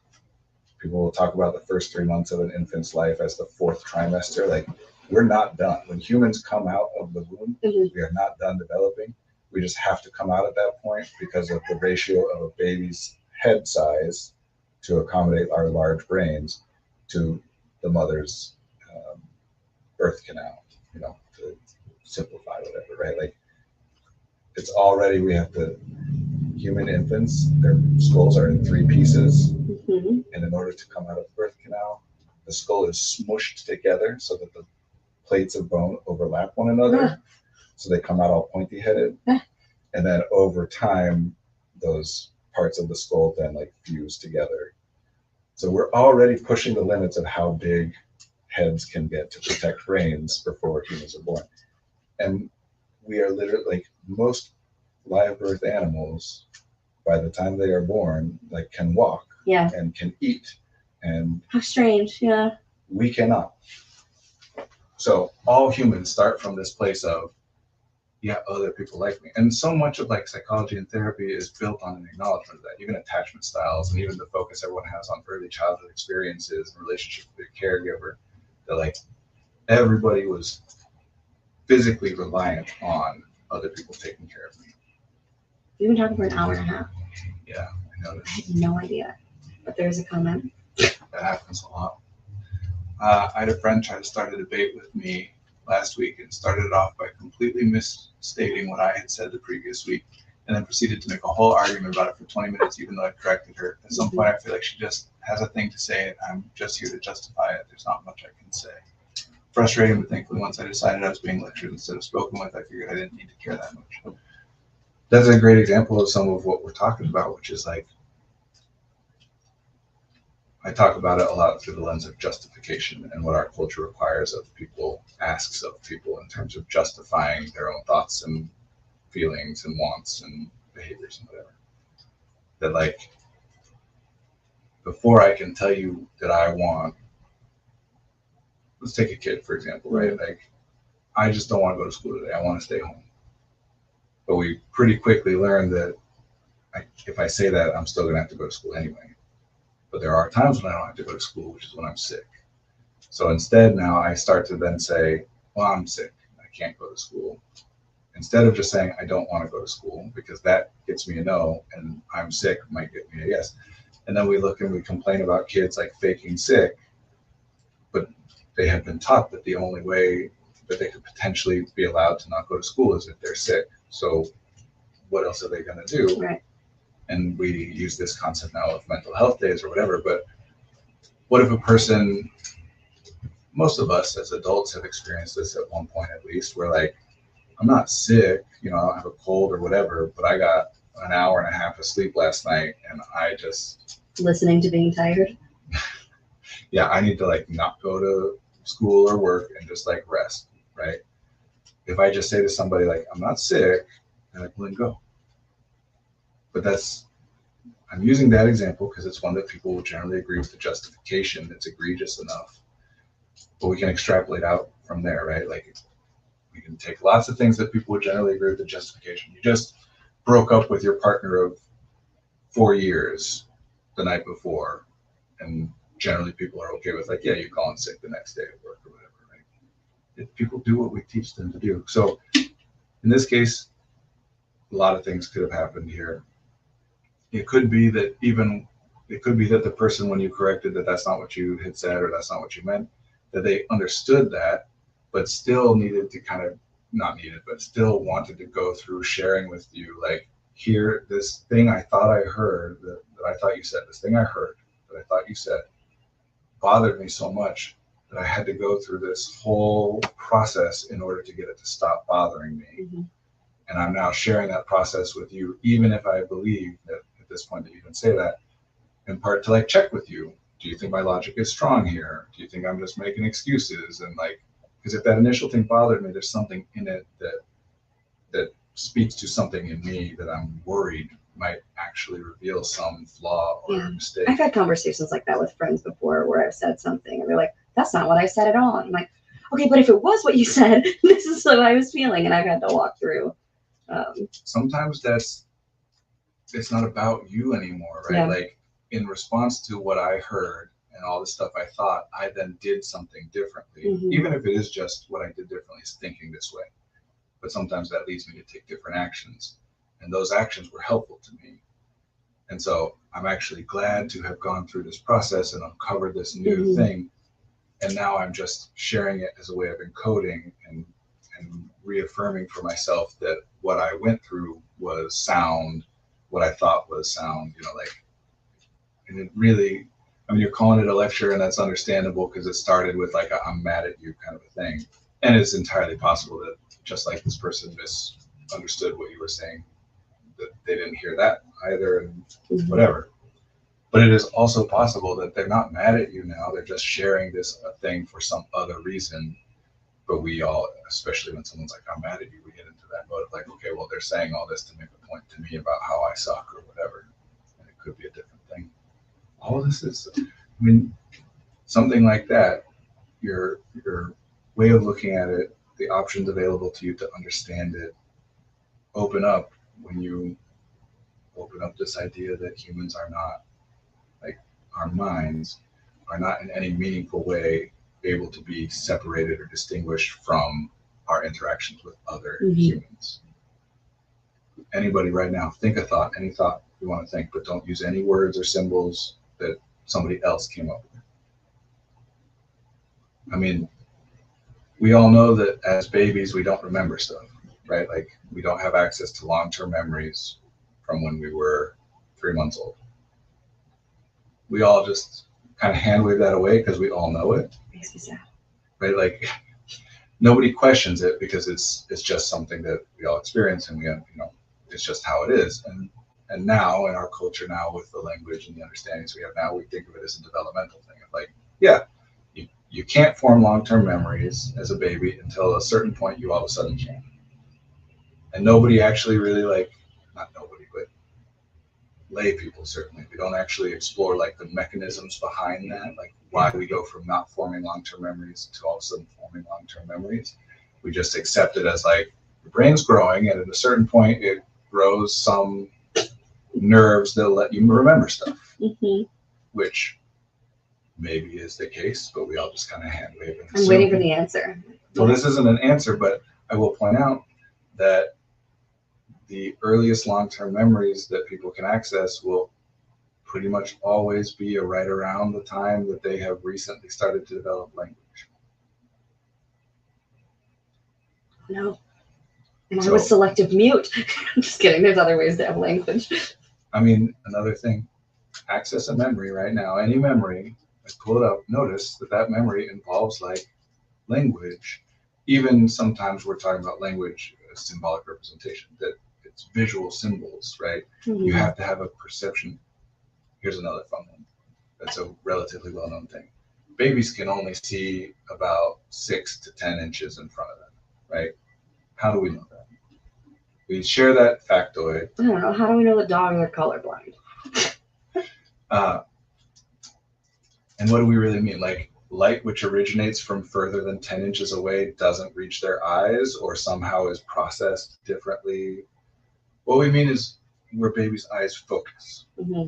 People will talk about the first 3 months of an infant's life as the fourth trimester. Like, we're not done. When humans come out of the womb, Mhm. we are not done developing. We just have to come out at that point because of the ratio of a baby's head size to accommodate our large brains to the mother's birth canal, to simplify whatever, right? Like, it's already, we have to, human infants, their skulls are in 3 pieces. Mhm. And in order to come out of the birth canal, the skull is smushed together so that the plates of bone overlap one another. So they come out all pointy headed. And then over time, those parts of the skull then like fuse together. So we're already pushing the limits of how big heads can get to protect brains before humans are born. And we are literally, like, most live birth animals, by the time they are born, like, can walk. Yeah. And can eat. And how strange. Yeah. We cannot. So all humans start from this place of, yeah, other people like me. And so much of like psychology and therapy is built on an acknowledgement of that. Even attachment styles and even the focus everyone has on early childhood experiences and relationship with their caregiver. They're like, everybody was physically reliant on other people taking care of me. We've been talking for an hour and a half. Yeah, I noticed. I had no idea. But there's a comment. That happens a lot. I had a friend try to start a debate with me last week and started it off by completely misstating what I had said the previous week, and then proceeded to make a whole argument about it for 20 minutes, even though I corrected her. At some point, I feel like she just has a thing to say, and I'm just here to justify it. There's not much I can say. Frustrating, but thankfully, once I decided I was being lectured instead of spoken with, I figured I didn't need to care that much. That's a great example of some of what we're talking about, which is like, I talk about it a lot through the lens of justification and what our culture requires of people, asks of people in terms of justifying their own thoughts and feelings and wants and behaviors and whatever. That like, before I can tell you that I want, let's take a kid, for example, right? Like, I just don't want to go to school today. I want to stay home. But we pretty quickly learn that if I say that, I'm still going to have to go to school anyway. But there are times when I don't have to go to school, which is when I'm sick. So instead now I start to then say, well, I'm sick. I can't go to school. Instead of just saying, I don't want to go to school, because that gets me a no, and I'm sick might get me a yes. And then we look and we complain about kids like faking sick, but they have been taught that the only way that they could potentially be allowed to not go to school is if they're sick. So what else are they going to do? Right. And we use this concept now of mental health days or whatever, but what if a person, most of us as adults have experienced this at one point at least, where like, I'm not sick, I don't have a cold or whatever, but I got an hour and a half of sleep last night and I just... Listening to being tired? Yeah, I need to like not go to school or work and just like rest, right? If I just say to somebody like, I'm not sick, they're like, well, then go. But I'm using that example because it's one that people will generally agree with the justification. It's egregious enough, but we can extrapolate out from there, right? Like, we can take lots of things that people would generally agree with the justification. You just broke up with your partner of 4 years the night before, and generally people are okay with like, yeah, you call in sick the next day at work or whatever, right? If people do what we teach them to do. So in this case, a lot of things could have happened here. It could be that the person, when you corrected that that's not what you had said or that's not what you meant, that they understood that, but still needed to still wanted to go through sharing with you, like, here, this thing I thought I heard, that I thought you said, this thing I heard that I thought you said bothered me so much that I had to go through this whole process in order to get it to stop bothering me. Mm-hmm. And I'm now sharing that process with you, even if I believe that at this point that you can say that, in part to like check with you. Do you think my logic is strong here? Do you think I'm just making excuses? And like, because if that initial thing bothered me, there's something in it that speaks to something in me that I'm worried might actually reveal some flaw or mistake. I've had conversations like that with friends before where I've said something and they're like, that's not what I said at all. And I'm like, okay, but if it was what you said, this is what I was feeling. And I've had to walk through. Sometimes it's not about you anymore, right? Yeah. Like, in response to what I heard and all the stuff I thought, I then did something differently. Mm-hmm. Even if it is just what I did differently is thinking this way. But sometimes that leads me to take different actions. And those actions were helpful to me. And so I'm actually glad to have gone through this process and uncovered this new Mm-hmm. thing. And now I'm just sharing it as a way of encoding and reaffirming for myself that what I went through was sound, what I thought was sound, and it really, you're calling it a lecture and that's understandable because it started with like I'm mad at you kind of a thing. And it's entirely possible that just like this person misunderstood what you were saying, that they didn't hear that either and Mm-hmm. whatever. But it is also possible that they're not mad at you now. They're just sharing this thing for some other reason. But we all, especially when someone's like, I'm mad at you, we get into that mode of like, okay, well, they're saying all this to make a point to me about how I suck or whatever. And it could be a different thing. All of this is, something like that, your way of looking at it, the options available to you to understand it, open up when you open up this idea that humans are not, like, our minds are not in any meaningful way able to be separated or distinguished from our interactions with other Mhm. humans. Anybody right now, think a thought, any thought you want to think, but don't use any words or symbols that somebody else came up with. I mean, we all know that as babies, we don't remember stuff, right? Like we don't have access to long-term memories from when we were 3 months old. We all just kind of hand wave that away because we all know it, Makes me sad. right? Like nobody questions it because it's just something that we all experience, and we, it's just how it is. And now in our culture now, with the language and the understandings we have now, we think of it as a developmental thing of like, yeah, you can't form long-term memories as a baby until a certain point you all of a sudden can. And nobody actually really, like, not nobody, but lay people certainly, we don't actually explore like the mechanisms behind that, like why we go from not forming long-term memories to all of a sudden forming long-term memories. We just accept it as like the brain's growing, and at a certain point it grows some nerves that'll let you remember stuff, Mm-hmm. which maybe is the case, but we all just kind of hand wave and I'm waiting for the answer. Well, this isn't an answer, but I will point out that the earliest long-term memories that people can access will pretty much always be right around the time that they have recently started to develop language. No. And I So- was selective mute. I'm just kidding. There's other ways to have language. I mean, another thing, access a memory right now, any memory, like pull it up, notice that that memory involves like language. Even sometimes we're talking about language as symbolic representation, that it's visual symbols, right? Mhm. You have to have a perception. Here's another fun one. That's a relatively well-known thing. Babies can only see about 6 to 10 inches in front of them, right? How do we know that? We share that factoid. I don't know. How do we know that dogs are colorblind? And what do we really mean? Like light which originates from further than 10 inches away doesn't reach their eyes or somehow is processed differently. What we mean is where babies' eyes focus. Mm-hmm.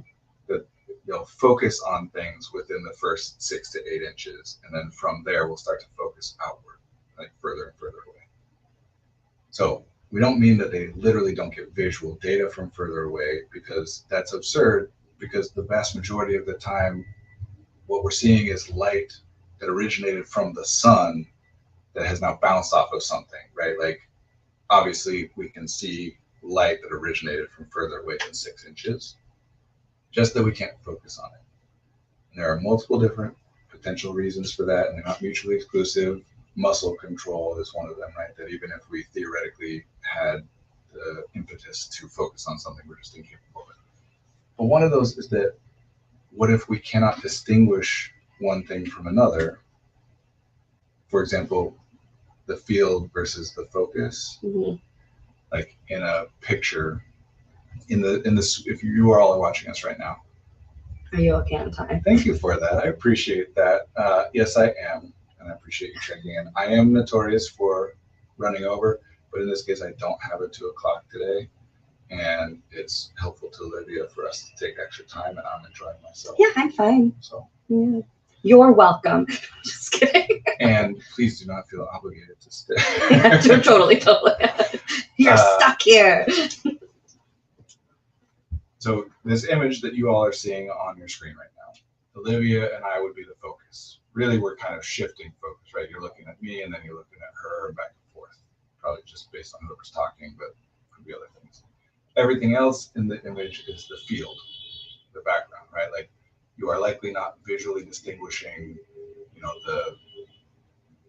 They'll focus on things within the first 6 to 8 inches. And then from there, we'll start to focus outward, like further and further away. So we don't mean that they literally don't get visual data from further away, because that's absurd, because the vast majority of the time, what we're seeing is light that originated from the sun that has now bounced off of something, right? Like obviously we can see light that originated from further away than 6 inches, just that we can't focus on it. And there are multiple different potential reasons for that, and they're not mutually exclusive. Muscle control is one of them, right? That even if we theoretically had the impetus to focus on something, we're just incapable of it. But one of those is that what if we cannot distinguish one thing from another? For example, the field versus the focus. Mm-hmm. Like in a picture, in this, if you are all watching us right now, Are you okay on time? thank you for that. I appreciate that. Yes, I am, and I appreciate you checking in. I am notorious for running over, but in this case, I don't have a 2 o'clock today, and it's helpful to Olivia for us to take extra time, and I'm enjoying myself. Yeah, I'm fine. So, Yeah. You're welcome. Just kidding. and please do not feel obligated to stay. Yeah, totally. You're stuck here. So this image that you all are seeing on your screen right now, Olivia and I would be the focus. Really, we're kind of shifting focus, right? You're looking at me and then you're looking at her and back and forth. Probably just based on whoever's talking, but could be other things. Everything else in the image is the field, the background, right? Like you are likely not visually distinguishing, the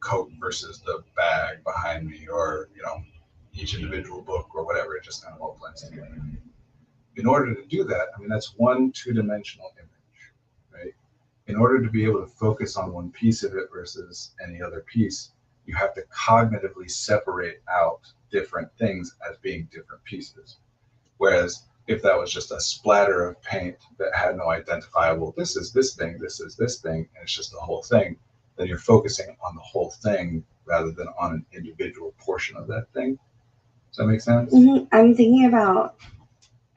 coat versus the bag behind me, or, each individual book or whatever. It just kind of all blends together. In order to do that, that's one two-dimensional image, right? In order to be able to focus on one piece of it versus any other piece, you have to cognitively separate out different things as being different pieces. Whereas if that was just a splatter of paint that had no identifiable, this is this thing, this is this thing, and it's just the whole thing, then you're focusing on the whole thing rather than on an individual portion of that thing. Does that make sense? Mm-hmm. I'm thinking about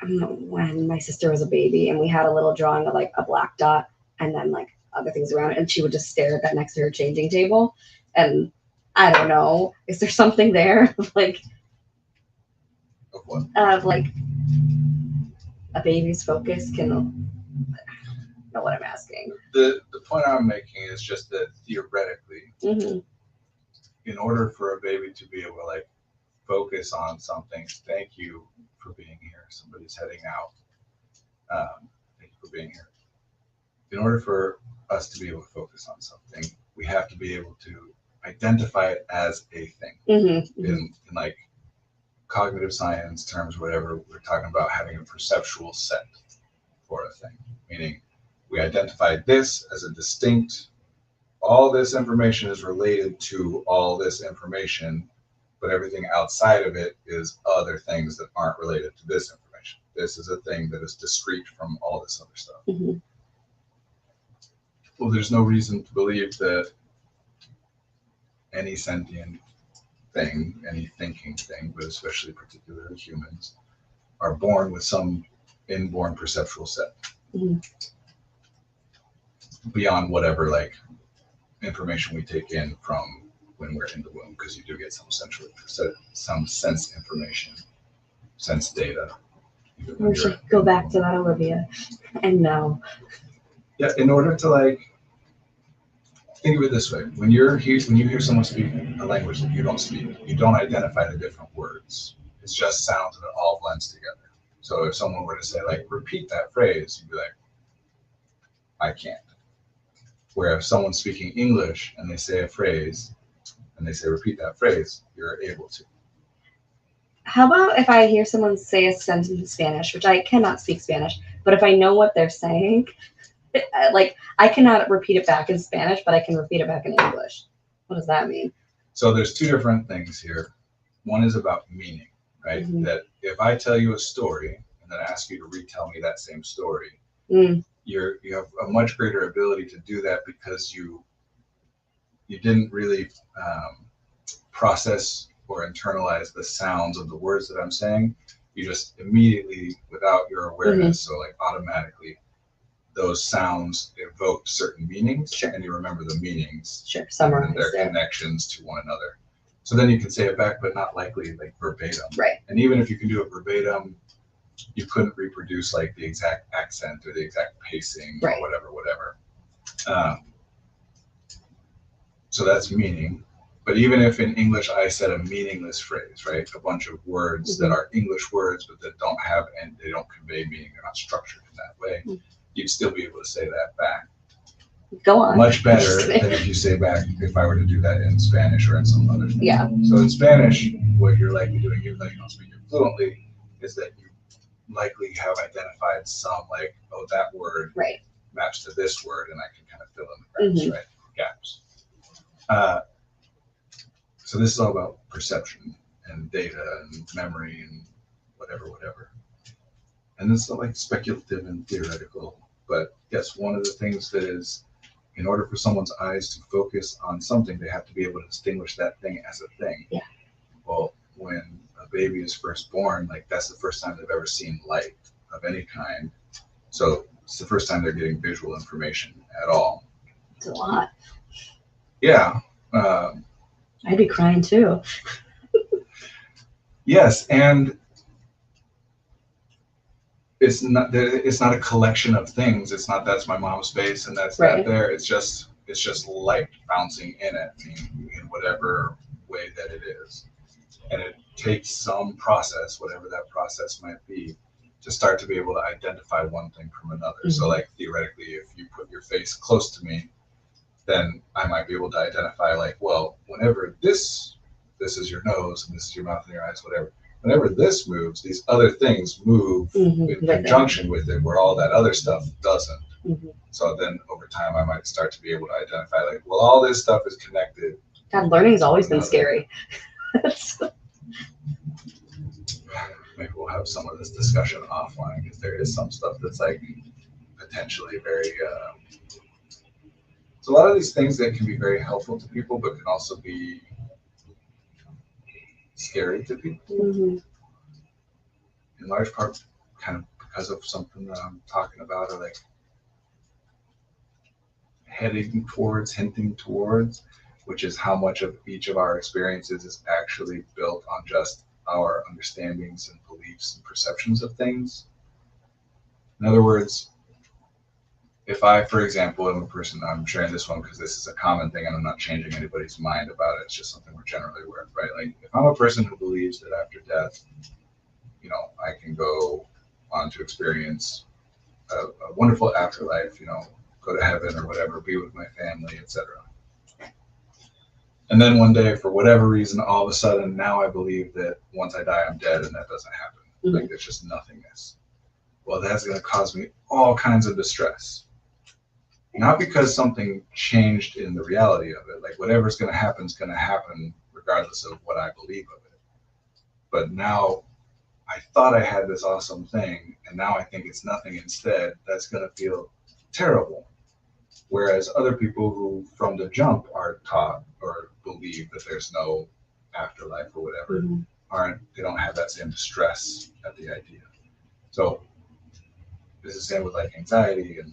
when my sister was a baby and we had a little drawing of like a black dot and then like other things around it, and she would just stare at that next to her changing table. And I don't know, is there something there like Of what? of like a baby's focus can know what I'm asking. The point I'm making is just that theoretically, Mm-hmm. in order for a baby to be able to like focus on something, thank you for being here. Somebody's heading out. Thank you for being here. In order for us to be able to focus on something, we have to be able to identify it as a thing. Mm-hmm. In like cognitive science terms, whatever, we're talking about having a perceptual set for a thing, meaning we identify this as a distinct, all this information is related to all this information, but everything outside of it is other things that aren't related to this information. This is a thing that is discrete from all this other stuff. Mm-hmm. Well, there's no reason to believe that any sentient thing, any thinking thing, but especially particularly humans, are born with some inborn perceptual set. Mhm. Beyond whatever like information we take in from when we're in the womb, because you do get some sense information, sense data. even when We you're- should go back to that, Olivia. And no. Yeah, in order to like think of it this way: when you hear someone speak a language that you don't speak, you don't identify the different words. It's just sounds and it all blends together. So if someone were to say like repeat that phrase, you'd be like, I can't. Where if someone's speaking English and they say a phrase and they say repeat that phrase, you're able to. How about if I hear someone say a sentence in Spanish, which I cannot speak Spanish, but if I know what they're saying, like I cannot repeat it back in Spanish, but I can repeat it back in English. What does that mean? So there's two different things here. One is about meaning, right? Mhm. That if I tell you a story and then ask you to retell me that same story, Mm. you have a much greater ability to do that because you didn't really process or internalize the sounds of the words that I'm saying. You just immediately, without your awareness, so like automatically, those sounds evoke certain meanings, Sure. and you remember the meanings Sure, and summarize their it. connections to one another. So then you can say it back, but not likely like verbatim. Right. And even if you can do it verbatim, you couldn't reproduce like the exact accent or the exact pacing Right. or whatever. So that's meaning. But even if in English I said a meaningless phrase, right? A bunch of words that are English words, but that don't have, and they don't convey meaning, they're not structured in that way, you'd still be able to say that back. Go on. Much better than if you say back, if I were to do that in Spanish or in some other thing. Yeah. So in Spanish, what you're likely doing, even though you don't speak it fluently, is that you likely have identified some like, oh, that word Right. maps to this word, and I can kind of fill in the cracks, right? Gaps. So this is all about perception and data and memory and whatever. And it's not like speculative and theoretical, but yes, one of the things that is, in order for someone's eyes to focus on something, they have to be able to distinguish that thing as a thing. Yeah. Well, when a baby is first born, like that's the first time they've ever seen light of any kind. So it's the first time they're getting visual information at all. It's a lot. Yeah. I'd be crying too. Yes, and it's not a collection of things. It's not that's my mom's face and that's Right. that there. It's just light bouncing in it in whatever way that it is. And it takes some process, whatever that process might be, to start to be able to identify one thing from another. So like theoretically, if you put your face close to me, then I might be able to identify like, well, whenever this is your nose and this is your mouth and your eyes, whatever. Whenever this moves, these other things move in conjunction with it, where all that other stuff doesn't. So then over time, I might start to be able to identify like, well, all this stuff is connected. God, learning's always been scary. Maybe we'll have some of this discussion offline because there is some stuff that's like potentially very. So a lot of these things that can be very helpful to people, but can also be scary to people. In large part, kind of because of something that I'm talking about, or like heading towards, hinting towards, which is how much of each of our experiences is actually built on just our understandings and beliefs and perceptions of things. In other words, if I, for example, am a person, I'm sharing this one because this is a common thing and I'm not changing anybody's mind about it. It's just something we're generally aware of, right? Like if I'm a person who believes that after death, you know, I can go on to experience a wonderful afterlife, you know, go to heaven or whatever, be with my family, etc. And then one day, for whatever reason, all of a sudden, now I believe that once I die, I'm dead, and that doesn't happen. Like there's just nothingness. Well, that's going to cause me all kinds of distress. Not because something changed in the reality of it. Like whatever's going to happen is going to happen regardless of what I believe of it. But now I thought I had this awesome thing, and now I think it's nothing instead. That's going to feel terrible. Whereas other people who from the jump are taught or believe that there's no afterlife or whatever, they don't have that same distress at the idea. So this is the same with like anxiety and,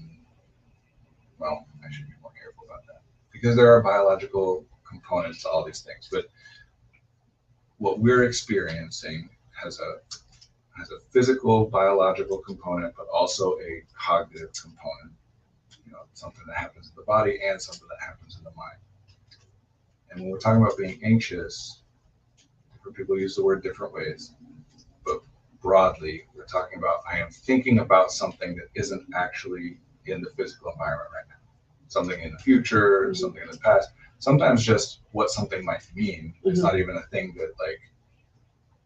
well, I should be more careful about that because there are biological components to all these things. But what we're experiencing has a physical, biological component, but also a cognitive component. You know, something that happens in the body and something that happens in the mind. And when we're talking about being anxious, different people use the word different ways, but broadly, we're talking about I am thinking about something that isn't actually in the physical environment right now. Something in the future, something in the past, sometimes just what something might mean. It's not even a thing that like,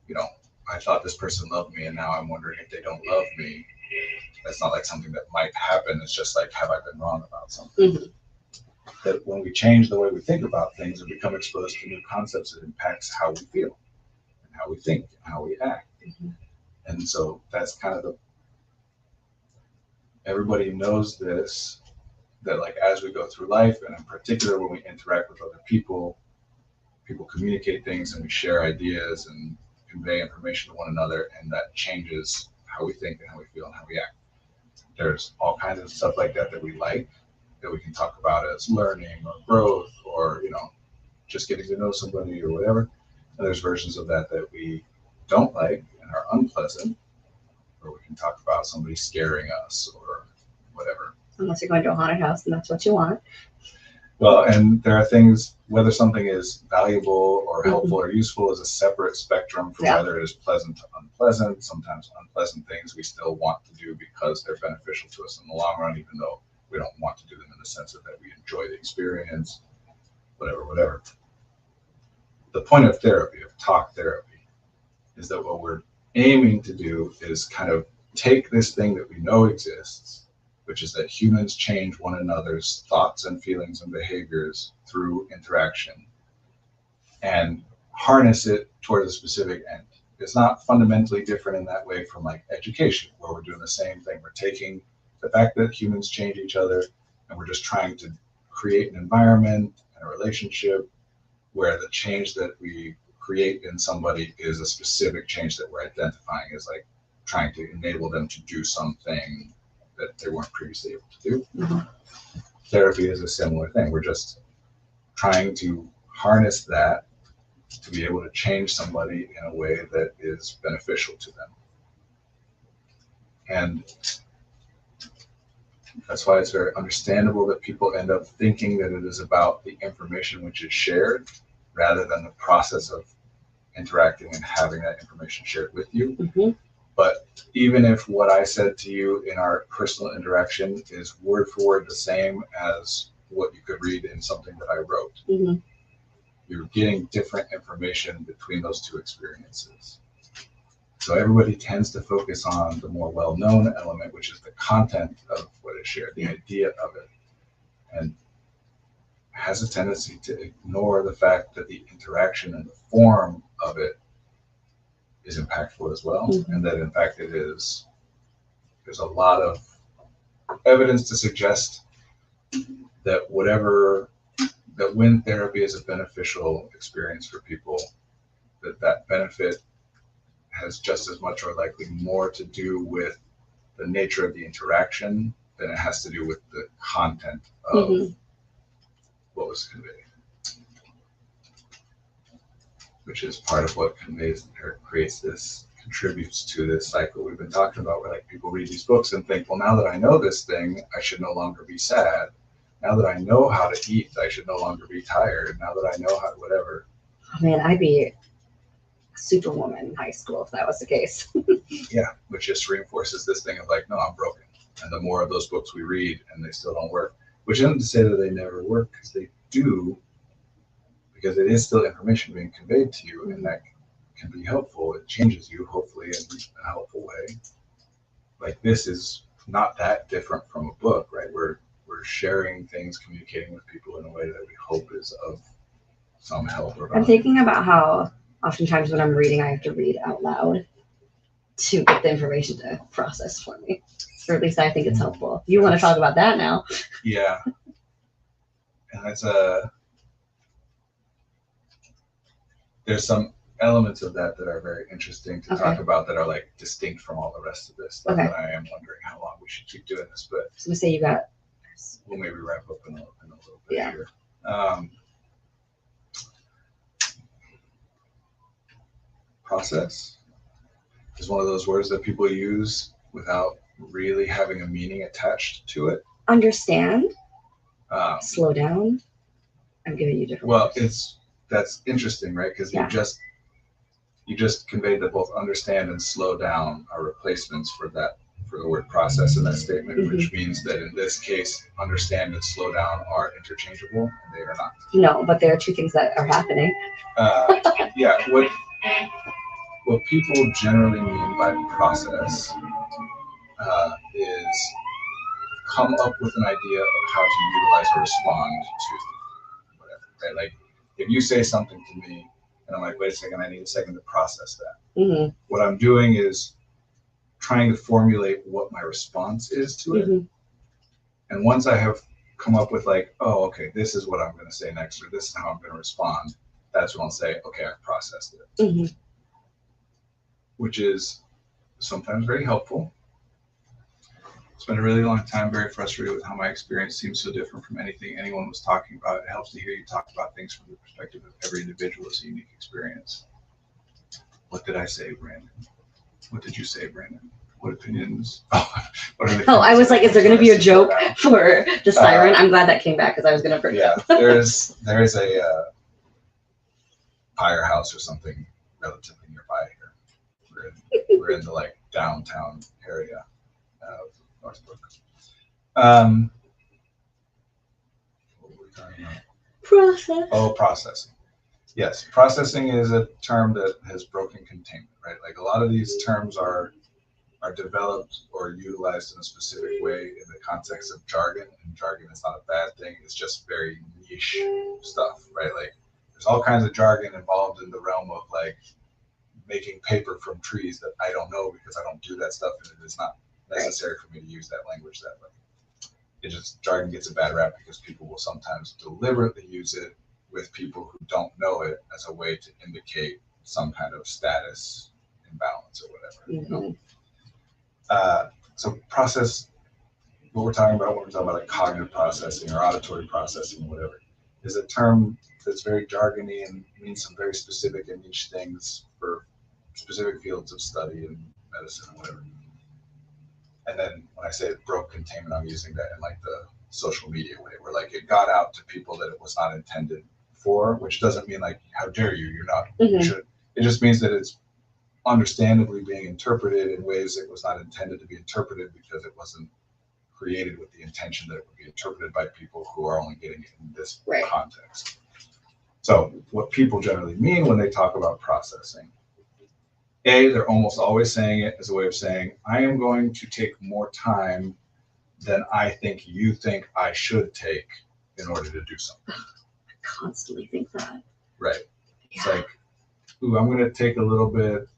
you know, I thought this person loved me and now I'm wondering if they don't love me. That's not like something that might happen. It's just like, have I been wrong about something? That when we change the way we think about things and become exposed to new concepts, it impacts how we feel and how we think and how we act. And so that's kind of everybody knows this, that like as we go through life, and in particular when we interact with other people, people communicate things and we share ideas and convey information to one another, and that changes how we think and how we feel and how we act. There's all kinds of stuff like that we like, that we can talk about as learning or growth or, you know, just getting to know somebody or whatever. And there's versions of that we don't like and are unpleasant, or we can talk about somebody scaring us or whatever. Unless you're going to a haunted house and that's what you want. Well, and there are things, whether something is valuable or helpful or useful is a separate spectrum from whether it is pleasant to unpleasant. Sometimes unpleasant things we still want to do because they're beneficial to us in the long run, even though we don't want to do them in the sense of that we enjoy the experience, whatever. The point of therapy, of talk therapy, is that what we're aiming to do is kind of take this thing that we know exists, which is that humans change one another's thoughts and feelings and behaviors through interaction, and harness it toward a specific end. It's not fundamentally different in that way from like education, where we're doing the same thing. We're taking the fact that humans change each other and we're just trying to create an environment and a relationship where the change that we create in somebody is a specific change that we're identifying as like trying to enable them to do something that they weren't previously able to do. Therapy is a similar thing. We're just trying to harness that to be able to change somebody in a way that is beneficial to them. And that's why it's very understandable that people end up thinking that it is about the information which is shared rather than the process of interacting and having that information shared with you. But even if what I said to you in our personal interaction is word for word the same as what you could read in something that I wrote, you're getting different information between those two experiences. So everybody tends to focus on the more well-known element, which is the content of what is shared, the idea of it, and has a tendency to ignore the fact that the interaction and the form of it is impactful as well, and that in fact there's a lot of evidence to suggest that when therapy is a beneficial experience for people, that benefit has just as much or likely more to do with the nature of the interaction than it has to do with the content of Mhm. what was conveyed, which is part of what conveys or creates this, contributes to this cycle we've been talking about, where like people read these books and think, well, now that I know this thing, I should no longer be sad. Now that I know how to eat, I should no longer be tired. Now that I know how to whatever. Oh, man, I'd be a superwoman in high school if that was the case. Yeah, which just reinforces this thing of like, no, I'm broken. And the more of those books we read and they still don't work, which isn't to say that they never work, because they do, because it is still information being conveyed to you, and that can be helpful. It changes you, hopefully, in a helpful way. Like this is not that different from a book, right? We're sharing things, communicating with people in a way that we hope is of some help or I'm value. thinking about how oftentimes when I'm reading, I have to read out loud to get the information to process for me. Or at least I think it's helpful. You want to talk about that now? Yeah, and that's there's some elements of that that are very interesting to Okay. talk about, that are like distinct from all the rest of this. Okay. And I am wondering how long we should keep doing this, but So we say you got. we'll maybe wrap up in a little bit Yeah. here. Process is one of those words that people use without really having a meaning attached to it. Understand, Um, slow down. I'm giving you different well, words. that's interesting, right? Because Yeah. you just conveyed that both understand and slow down are replacements for the word process in that statement, Mm-hmm. which means that in this case, understand and slow down are interchangeable, and they are not. No, but there are two things that are happening. Yeah, what people generally mean by process is come up with an idea of how to utilize or respond to whatever, right? Like if you say something to me and I'm like, wait a second, I need a second to process that. Mm-hmm. What I'm doing is trying to formulate what my response is to it. Mm-hmm. And once I have come up with like, oh, okay, this is what I'm going to say next, or this is how I'm going to respond, that's when I'll say, okay, I've processed it, Mm-hmm. which is sometimes very helpful. Spent a really long time very frustrated with how my experience seems so different from anything anyone was talking about. It helps to hear you talk about things from the perspective of every individual as a unique experience. What did I say, Brandon? What did you say, Brandon? What opinions? What are the Oh, I was like, is there going to be a joke Now? for the siren? I'm glad that came back because I was going to bring it Yeah, up. there is a firehouse or something relatively nearby here. We're in the like downtown area of Northbrook. What were we talking about? Process. Oh, processing. Yes, processing is a term that has broken containment, right? Like a lot of these terms are developed or utilized in a specific way in the context of jargon, and jargon is not a bad thing. It's just very niche stuff, right? Like there's all kinds of jargon involved in the realm of like making paper from trees that I don't know because I don't do that stuff, and it is not necessary for me to use that language that way. It just, jargon gets a bad rap because people will sometimes deliberately use it with people who don't know it as a way to indicate some kind of status imbalance or whatever. You know? So process, what we're talking about when we're talking about like cognitive processing or auditory processing, whatever, is a term that's very jargony and means some very specific and niche things for specific fields of study in medicine or whatever. And then when I say it broke containment, I'm using that in like the social media way, where like it got out to people that it was not intended for, which doesn't mean like, how dare you, you're not, you should. It just means that it's understandably being interpreted in ways it was not intended to be interpreted, because it wasn't created with the intention that it would be interpreted by people who are only getting it in this context. So what people generally mean when they talk about processing, they're almost always saying it as a way of saying, I am going to take more time than I think you think I should take in order to do something. I constantly think that. Right. Yeah. It's like, ooh, I'm going to take a little bit,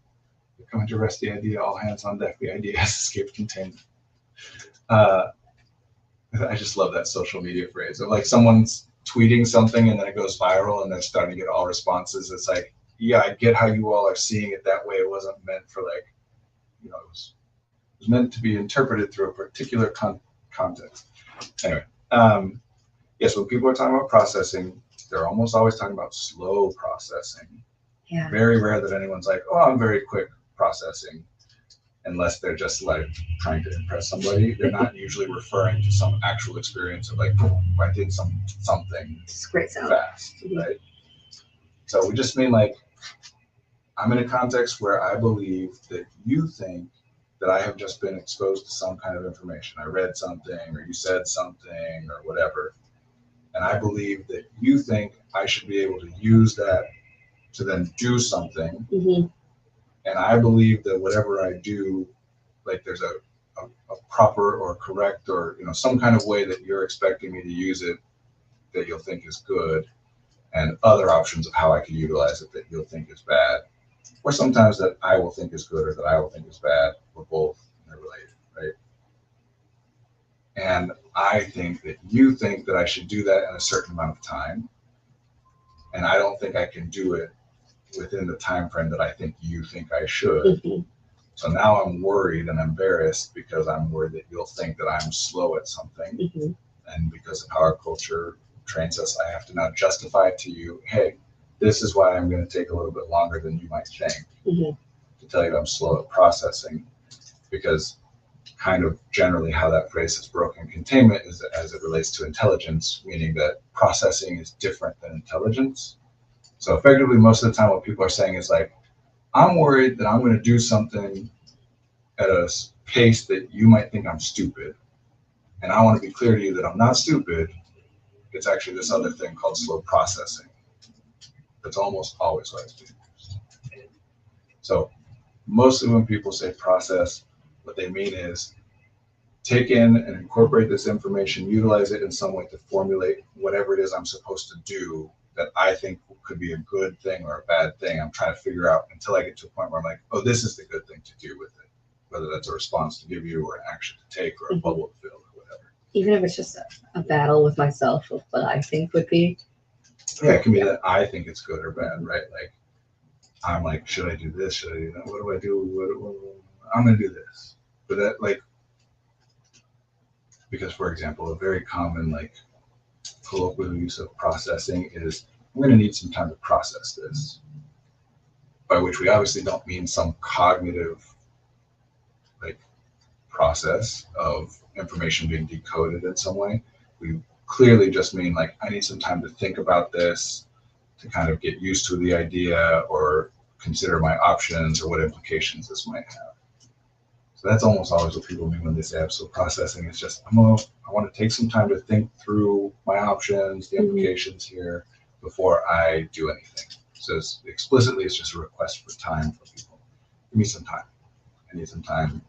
come to rest the idea, all hands on deck, the idea has escaped containment. I just love that social media phrase of like someone's tweeting something and then it goes viral and they're starting to get all responses. It's like, yeah, I get how you all are seeing it that way. It wasn't meant for like, you know, it was meant to be interpreted through a particular context. Anyway, yes, when people are talking about processing, they're almost always talking about slow processing. Yeah. Very rare that anyone's like, oh, I'm very quick processing, unless they're just like trying to impress somebody. They're not usually referring to some actual experience of like, oh, I did something It's a great sound. fast, right? So we just mean like, I'm in a context where I believe that you think that I have just been exposed to some kind of information. I read something, or you said something, or whatever. And I believe that you think I should be able to use that to then do something. Mm-hmm. And I believe that whatever I do, like there's a proper or correct or, you know, some kind of way that you're expecting me to use it that you'll think is good, and other options of how I can utilize it that you'll think is bad, or sometimes that I will think is good or that I will think is bad, or both, and they're related, right? And I think that you think that I should do that in a certain amount of time, and I don't think I can do it within the time frame that I think you think I should. Mm-hmm. So now I'm worried and embarrassed because I'm worried that you'll think that I'm slow at something. Mm-hmm. And because of how our culture trains us, I have to now justify to you, hey, this is why I'm going to take a little bit longer than you might think to tell you I'm slow at processing. Because kind of generally how that phrase is broken containment is as it relates to intelligence, meaning that processing is different than intelligence. So effectively, most of the time what people are saying is like, I'm worried that I'm going to do something at a pace that you might think I'm stupid. And I want to be clear to you that I'm not stupid. It's actually this other thing called slow processing. That's almost always what it's being used. So mostly when people say process, what they mean is take in and incorporate this information, utilize it in some way to formulate whatever it is I'm supposed to do that I think could be a good thing or a bad thing. I'm trying to figure out until I get to a point where I'm like, oh, this is the good thing to do with it, whether that's a response to give you or an action to take or a bubble to fill or whatever. Even if it's just a battle with myself of what I think would be. Yeah, it can be that I think it's good or bad, right? Like, I'm like, should I do this? Should I do that? What do I do? I'm going to do this. But that, like, because, for example, a very common, like, colloquial use of processing is, I'm going to need some time to process this. By which we obviously don't mean some cognitive, like, process of information being decoded in some way. We clearly just mean, like, I need some time to think about this, to kind of get used to the idea or consider my options or what implications this might have. So that's almost always what people mean when they say absolute processing. It's just, I want to take some time to think through my options, the implications here before I do anything. So explicitly, it's just a request for time for people. Give me some time. I need some time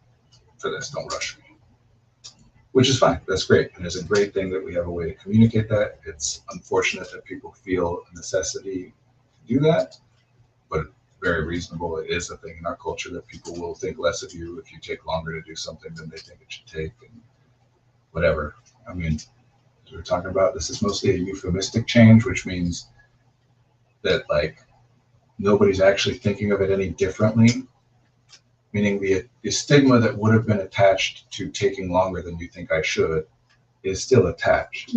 for this. Don't rush me. Which is fine. That's great. And it's a great thing that we have a way to communicate that. It's unfortunate that people feel a necessity to do that, but very reasonable. It is a thing in our culture that people will think less of you if you take longer to do something than they think it should take, and whatever. I mean, as we were talking about, this is mostly a euphemistic change, which means that, like, nobody's actually thinking of it any differently. Meaning the stigma that would have been attached to taking longer than you think I should is still attached.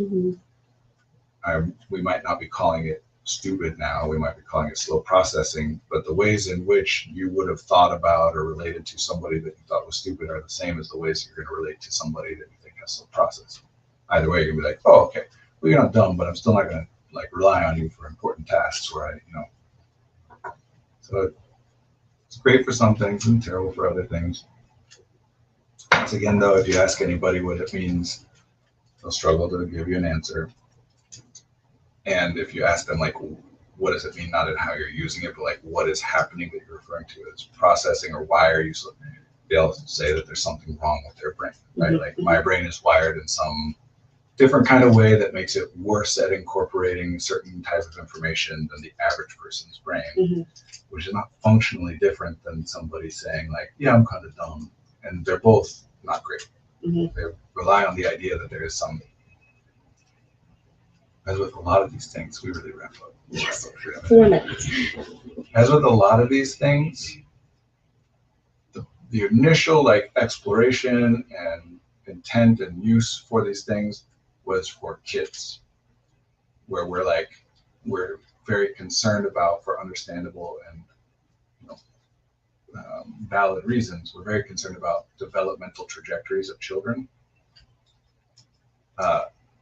We might not be calling it stupid now, we might be calling it slow processing, but the ways in which you would have thought about or related to somebody that you thought was stupid are the same as the ways you're going to relate to somebody that you think has slow processing. Either way, you're going to be like, oh, okay, well, you're not dumb, but I'm still not going to, like, rely on you for important tasks where I, so it's great for some things and terrible for other things. Once again, though, if you ask anybody what it means, they'll struggle to give you an answer. And if you ask them, like, what does it mean, not in how you're using it, but like what is happening that you're referring to as processing, or why are you so, they'll say that there's something wrong with their brain, right? Like, my brain is wired in some different kind of way that makes it worse at incorporating certain types of information than the average person's brain, which is not functionally different than somebody saying, like, yeah, I'm kind of dumb. And they're both not great. They rely on the idea that there is some, as with a lot of these things, we really wrap up. Yes, 4 minutes. As with a lot of these things, the initial, like, exploration and intent and use for these things was for kids, where we're very concerned about, for understandable and valid reasons, we're very concerned about developmental trajectories of children.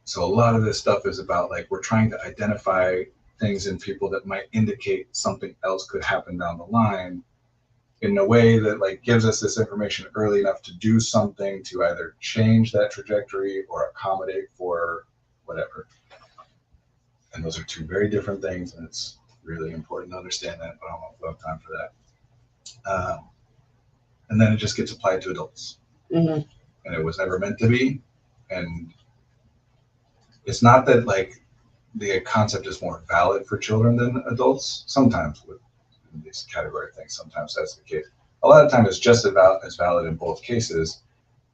So a lot of this stuff is about like we're trying to identify things in people that might indicate something else could happen down the line in a way that like gives us this information early enough to do something to either change that trajectory or accommodate for whatever. And those are two very different things, and it's really important to understand that, but I don't have time for that. And then it just gets applied to adults. Mm-hmm. And it was never meant to be. And it's not that like the concept is more valid for children than adults. Sometimes with these category things, sometimes that's the case. A lot of times it's just about as valid in both cases.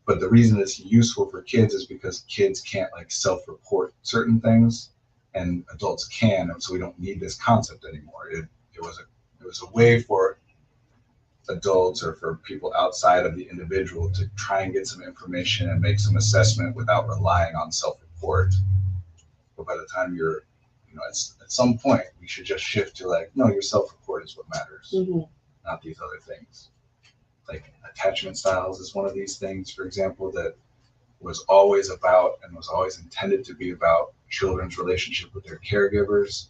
But the reason it's useful for kids is because kids can't like self-report certain things, and adults can, and so we don't need this concept anymore. It was a way for adults or for people outside of the individual to try and get some information and make some assessment without relying on self-report. But by the time you're, at some point, we should just shift to like, no, your self-report is what matters, not these other things. Like attachment styles is one of these things, for example, that was always about and was always intended to be about children's relationship with their caregivers.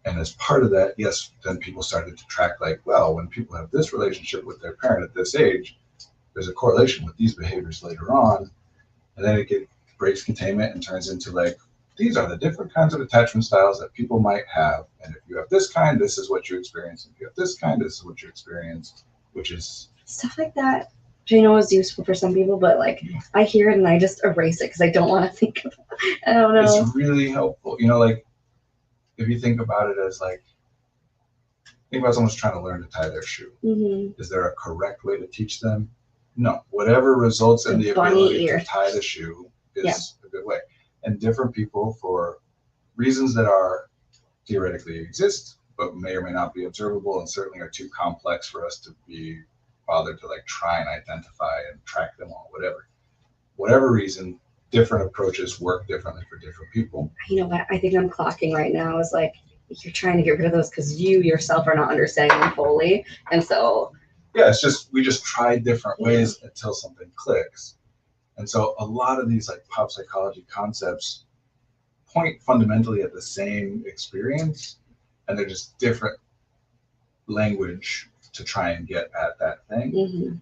And as part of that, yes, then people started to track like, well, when people have this relationship with their parent at this age, there's a correlation with these behaviors later on. And then it breaks containment and turns into like, these are the different kinds of attachment styles that people might have. And if you have this kind, this is what you experience. If you have this kind, this is what you experience, which is stuff like that. I know is useful for some people, but like I hear it and I just erase it because I don't want to think about it. I don't know. It's really helpful. Like if you think about it as like, think about someone's trying to learn to tie their shoe. Mm-hmm. Is there a correct way to teach them? No. Whatever results in the ability to tie the shoe is a good way. And different people, for reasons that are theoretically exist, but may or may not be observable, and certainly are too complex for us to be bothered to like try and identify and track them all, whatever reason, different approaches work differently for different people. You know what? I think I'm clocking right now is like, you're trying to get rid of those because you yourself are not understanding them fully. And so. Yeah, it's just, we just try different ways until something clicks. And so a lot of these like pop psychology concepts point fundamentally at the same experience, and they're just different language to try and get at that thing. Mm-hmm.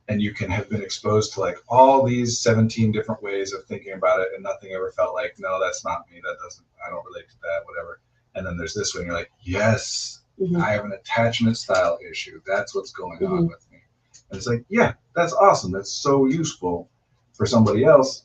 And you can have been exposed to like all these 17 different ways of thinking about it, and nothing ever felt like, no, that's not me. I don't relate to that, whatever. And then there's this one, you're like, yes, I have an attachment style issue. That's what's going on with me. And it's like, yeah, that's awesome. That's so useful. For somebody else,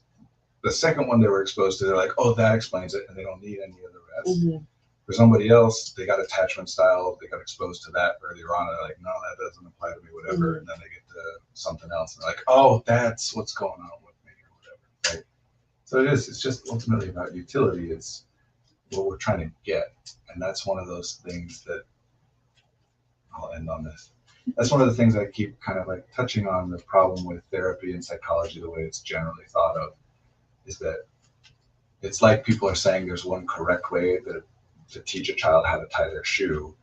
the second one they were exposed to, they're like, oh, that explains it, and they don't need any of the rest. For somebody else, they got attachment style, they got exposed to that earlier on, and they're like, no, that doesn't apply to me, whatever. And then they get to something else, and they're like, oh, that's what's going on with me, or whatever, right? So it's just ultimately about utility. It's what we're trying to get. And that's one of those things that, I'll end on this. That's one of the things I keep kind of like touching on, the problem with therapy and psychology, the way it's generally thought of, is that it's like people are saying there's one correct way to teach a child how to tie their shoe.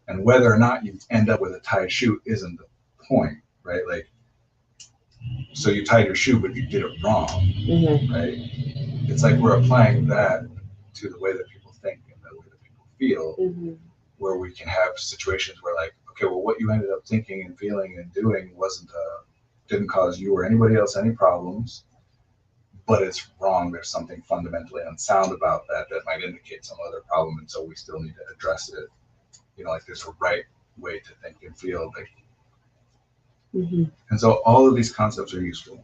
And whether or not you end up with a tied shoe isn't the point, right? Like, so you tied your shoe, but you did it wrong, right? It's like we're applying that to the way that people think and the way that people feel, where we can have situations where like, okay, well, what you ended up thinking and feeling and doing didn't cause you or anybody else any problems, but it's wrong. There's something fundamentally unsound about that might indicate some other problem, and so we still need to address it. Like there's a right way to think and feel. Like, and so all of these concepts are useful.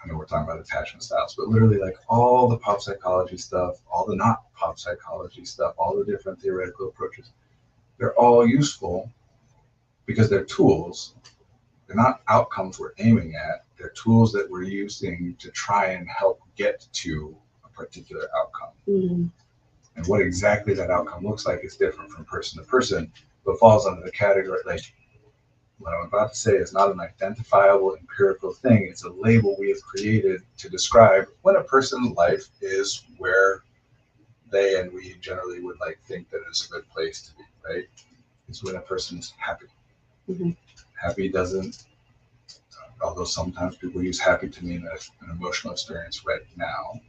I know we're talking about attachment styles, but literally like all the pop psychology stuff, all the not pop psychology stuff, all the different theoretical approaches, they're all useful because they're tools. They're not outcomes we're aiming at. They're tools that we're using to try and help get to a particular outcome. And what exactly that outcome looks like is different from person to person, but falls under the category, like what I'm about to say is not an identifiable empirical thing. It's a label we have created to describe when a person's life is where they and we generally would like think that it's a good place to be, right? It's when a person is happy. Mhm. Happy doesn't, although sometimes people use happy to mean an emotional experience right now,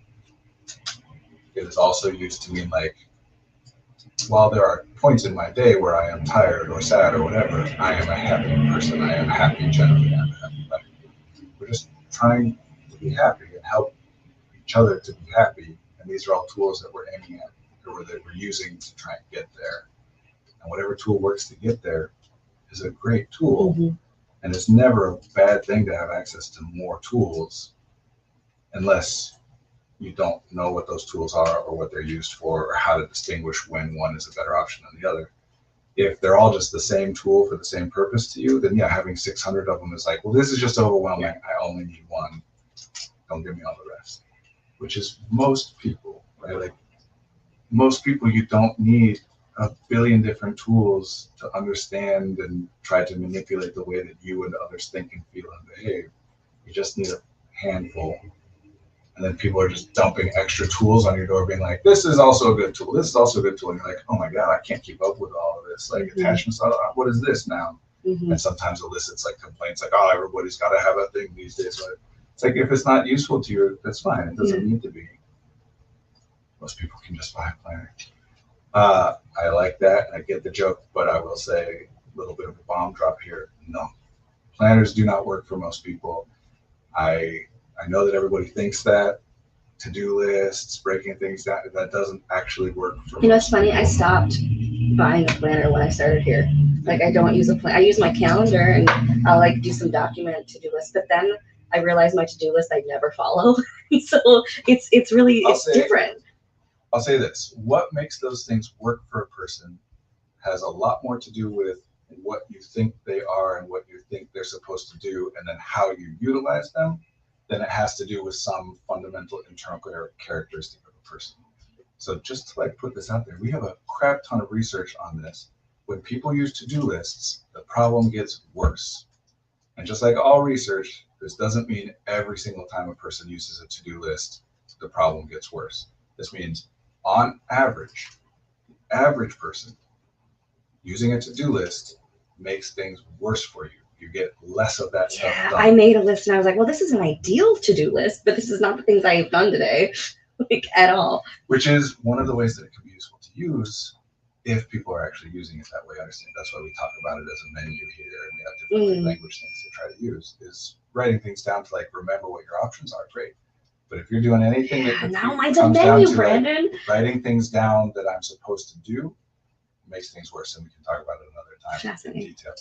it is also used to mean like, while there are points in my day where I am tired or sad or whatever, I am a happy person. I am happy generally. I'm a happy life. We're just trying to be happy and help each other to be happy. And these are all tools that we're aiming at or that we're using to try and get there. And whatever tool works to get there is a great tool. Mhm. And it's never a bad thing to have access to more tools unless you don't know what those tools are or what they're used for or how to distinguish when one is a better option than the other. If they're all just the same tool for the same purpose to you, then yeah, having 600 of them is like, well, this is just overwhelming. I only need one. Don't give me all the rest, which is most people, right? Like most people, you don't need a billion different tools to understand and try to manipulate the way that you and others think and feel and behave. You just need a handful. And then people are just dumping extra tools on your door, being like, this is also a good tool. This is also a good tool. And you're like, oh my God, I can't keep up with all of this. Like attachments, what is this now? Mhm. And sometimes elicits like complaints like, oh, everybody's got to have a thing these days. But it's like, if it's not useful to you, that's fine. It doesn't need to be. Most people can just buy a planner. I like that. I get the joke, but I will say a little bit of a bomb drop here. No, planners do not work for most people. I know that everybody thinks that to-do lists, breaking things down, that doesn't actually work for You know, it's most funny. I people. stopped buying a planner when I started here. Like, I don't use a plan. I use my calendar and I'll like do some documented to-do list. But then I realized my to-do list I never follow. So it's really different. I'll say this: what makes those things work for a person has a lot more to do with what you think they are and what you think they're supposed to do, and then how you utilize them, than it has to do with some fundamental internal characteristic of a person. So just to like put this out there, we have a crap ton of research on this. When people use to-do lists, the problem gets worse. And just like all research, this doesn't mean every single time a person uses a to-do list, the problem gets worse. This means on average, the average person using a to-do list makes things worse for you. You get less of that stuff Yeah, done. I made a list and I was like, well, this is an ideal to-do list, but this is not the things I have done today, like at all. Which is one of the ways that it can be useful to use if people are actually using it that way. I understand that's why we talk about it as a menu here, and we have different language things to try to use. Is writing things down to like remember what your options are, great. But if you're doing anything that Now mine's a comes down menu, to Brandon. like, writing things down that I'm supposed to do makes things worse, and we can talk about it another time in detail.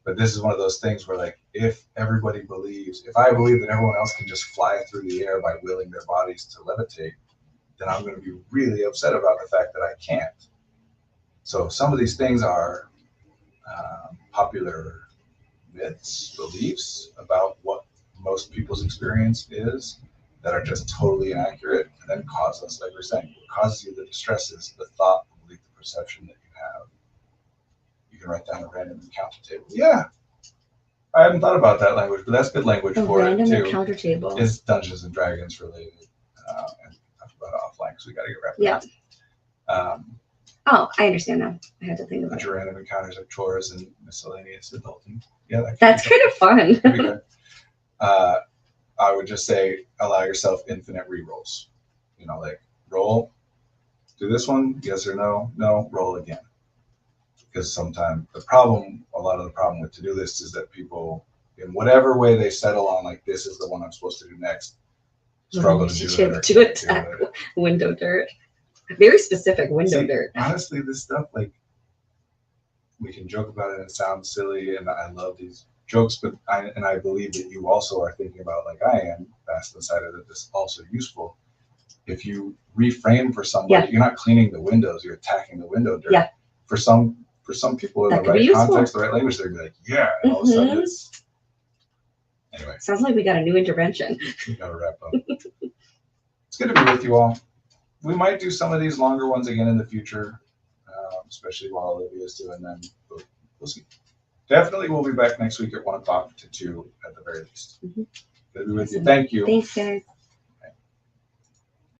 But this is one of those things where like if everybody believes, if I believe that everyone else can just fly through the air by willing their bodies to levitate, then I'm going to be really upset about the fact that I can't. So some of these things are popular myths, beliefs about what most people's experience is that are just totally inaccurate and then cause us, like we're saying, what causes you the distress is the thought, the belief, the perception that you have. You can write down a random encounter table. Yeah. I hadn't thought about that language, but that's good language for it too. Encounter table. It's Dungeons and Dragons related. And talk about it offline because we got to get wrapped up. Oh, I understand now. I had to think about Your random encounters of chores and miscellaneous adulting. Yeah, that's kind of fun. I would just say allow yourself infinite rerolls. You know, like roll, do this one, yes or no, no, roll again. Because sometimes a lot of the problem with to-do lists is that people, in whatever way they settle on, like this is the one I'm supposed to do next, struggle to do it. Attack window dirt. Very specific window dirt. Honestly, this stuff, like, we can joke about it and it sounds silly, and I love these jokes, but I believe that you also are thinking about, like I am, fast and decided that this is also useful. If you reframe for somebody, you're not cleaning the windows, you're attacking the window dirt. Yeah. For some people in the right context, the right language, they're gonna be like, yeah, and all of a sudden it's anyway. Sounds like we got a new intervention. We gotta wrap up. It's good to be with you all. We might do some of these longer ones again in the future, especially while Olivia's doing them. We'll see. definitely we'll be back next week at 1 o'clock to 2 at the very least. Mhm. Good to be with you. Thank you. Thanks, guys.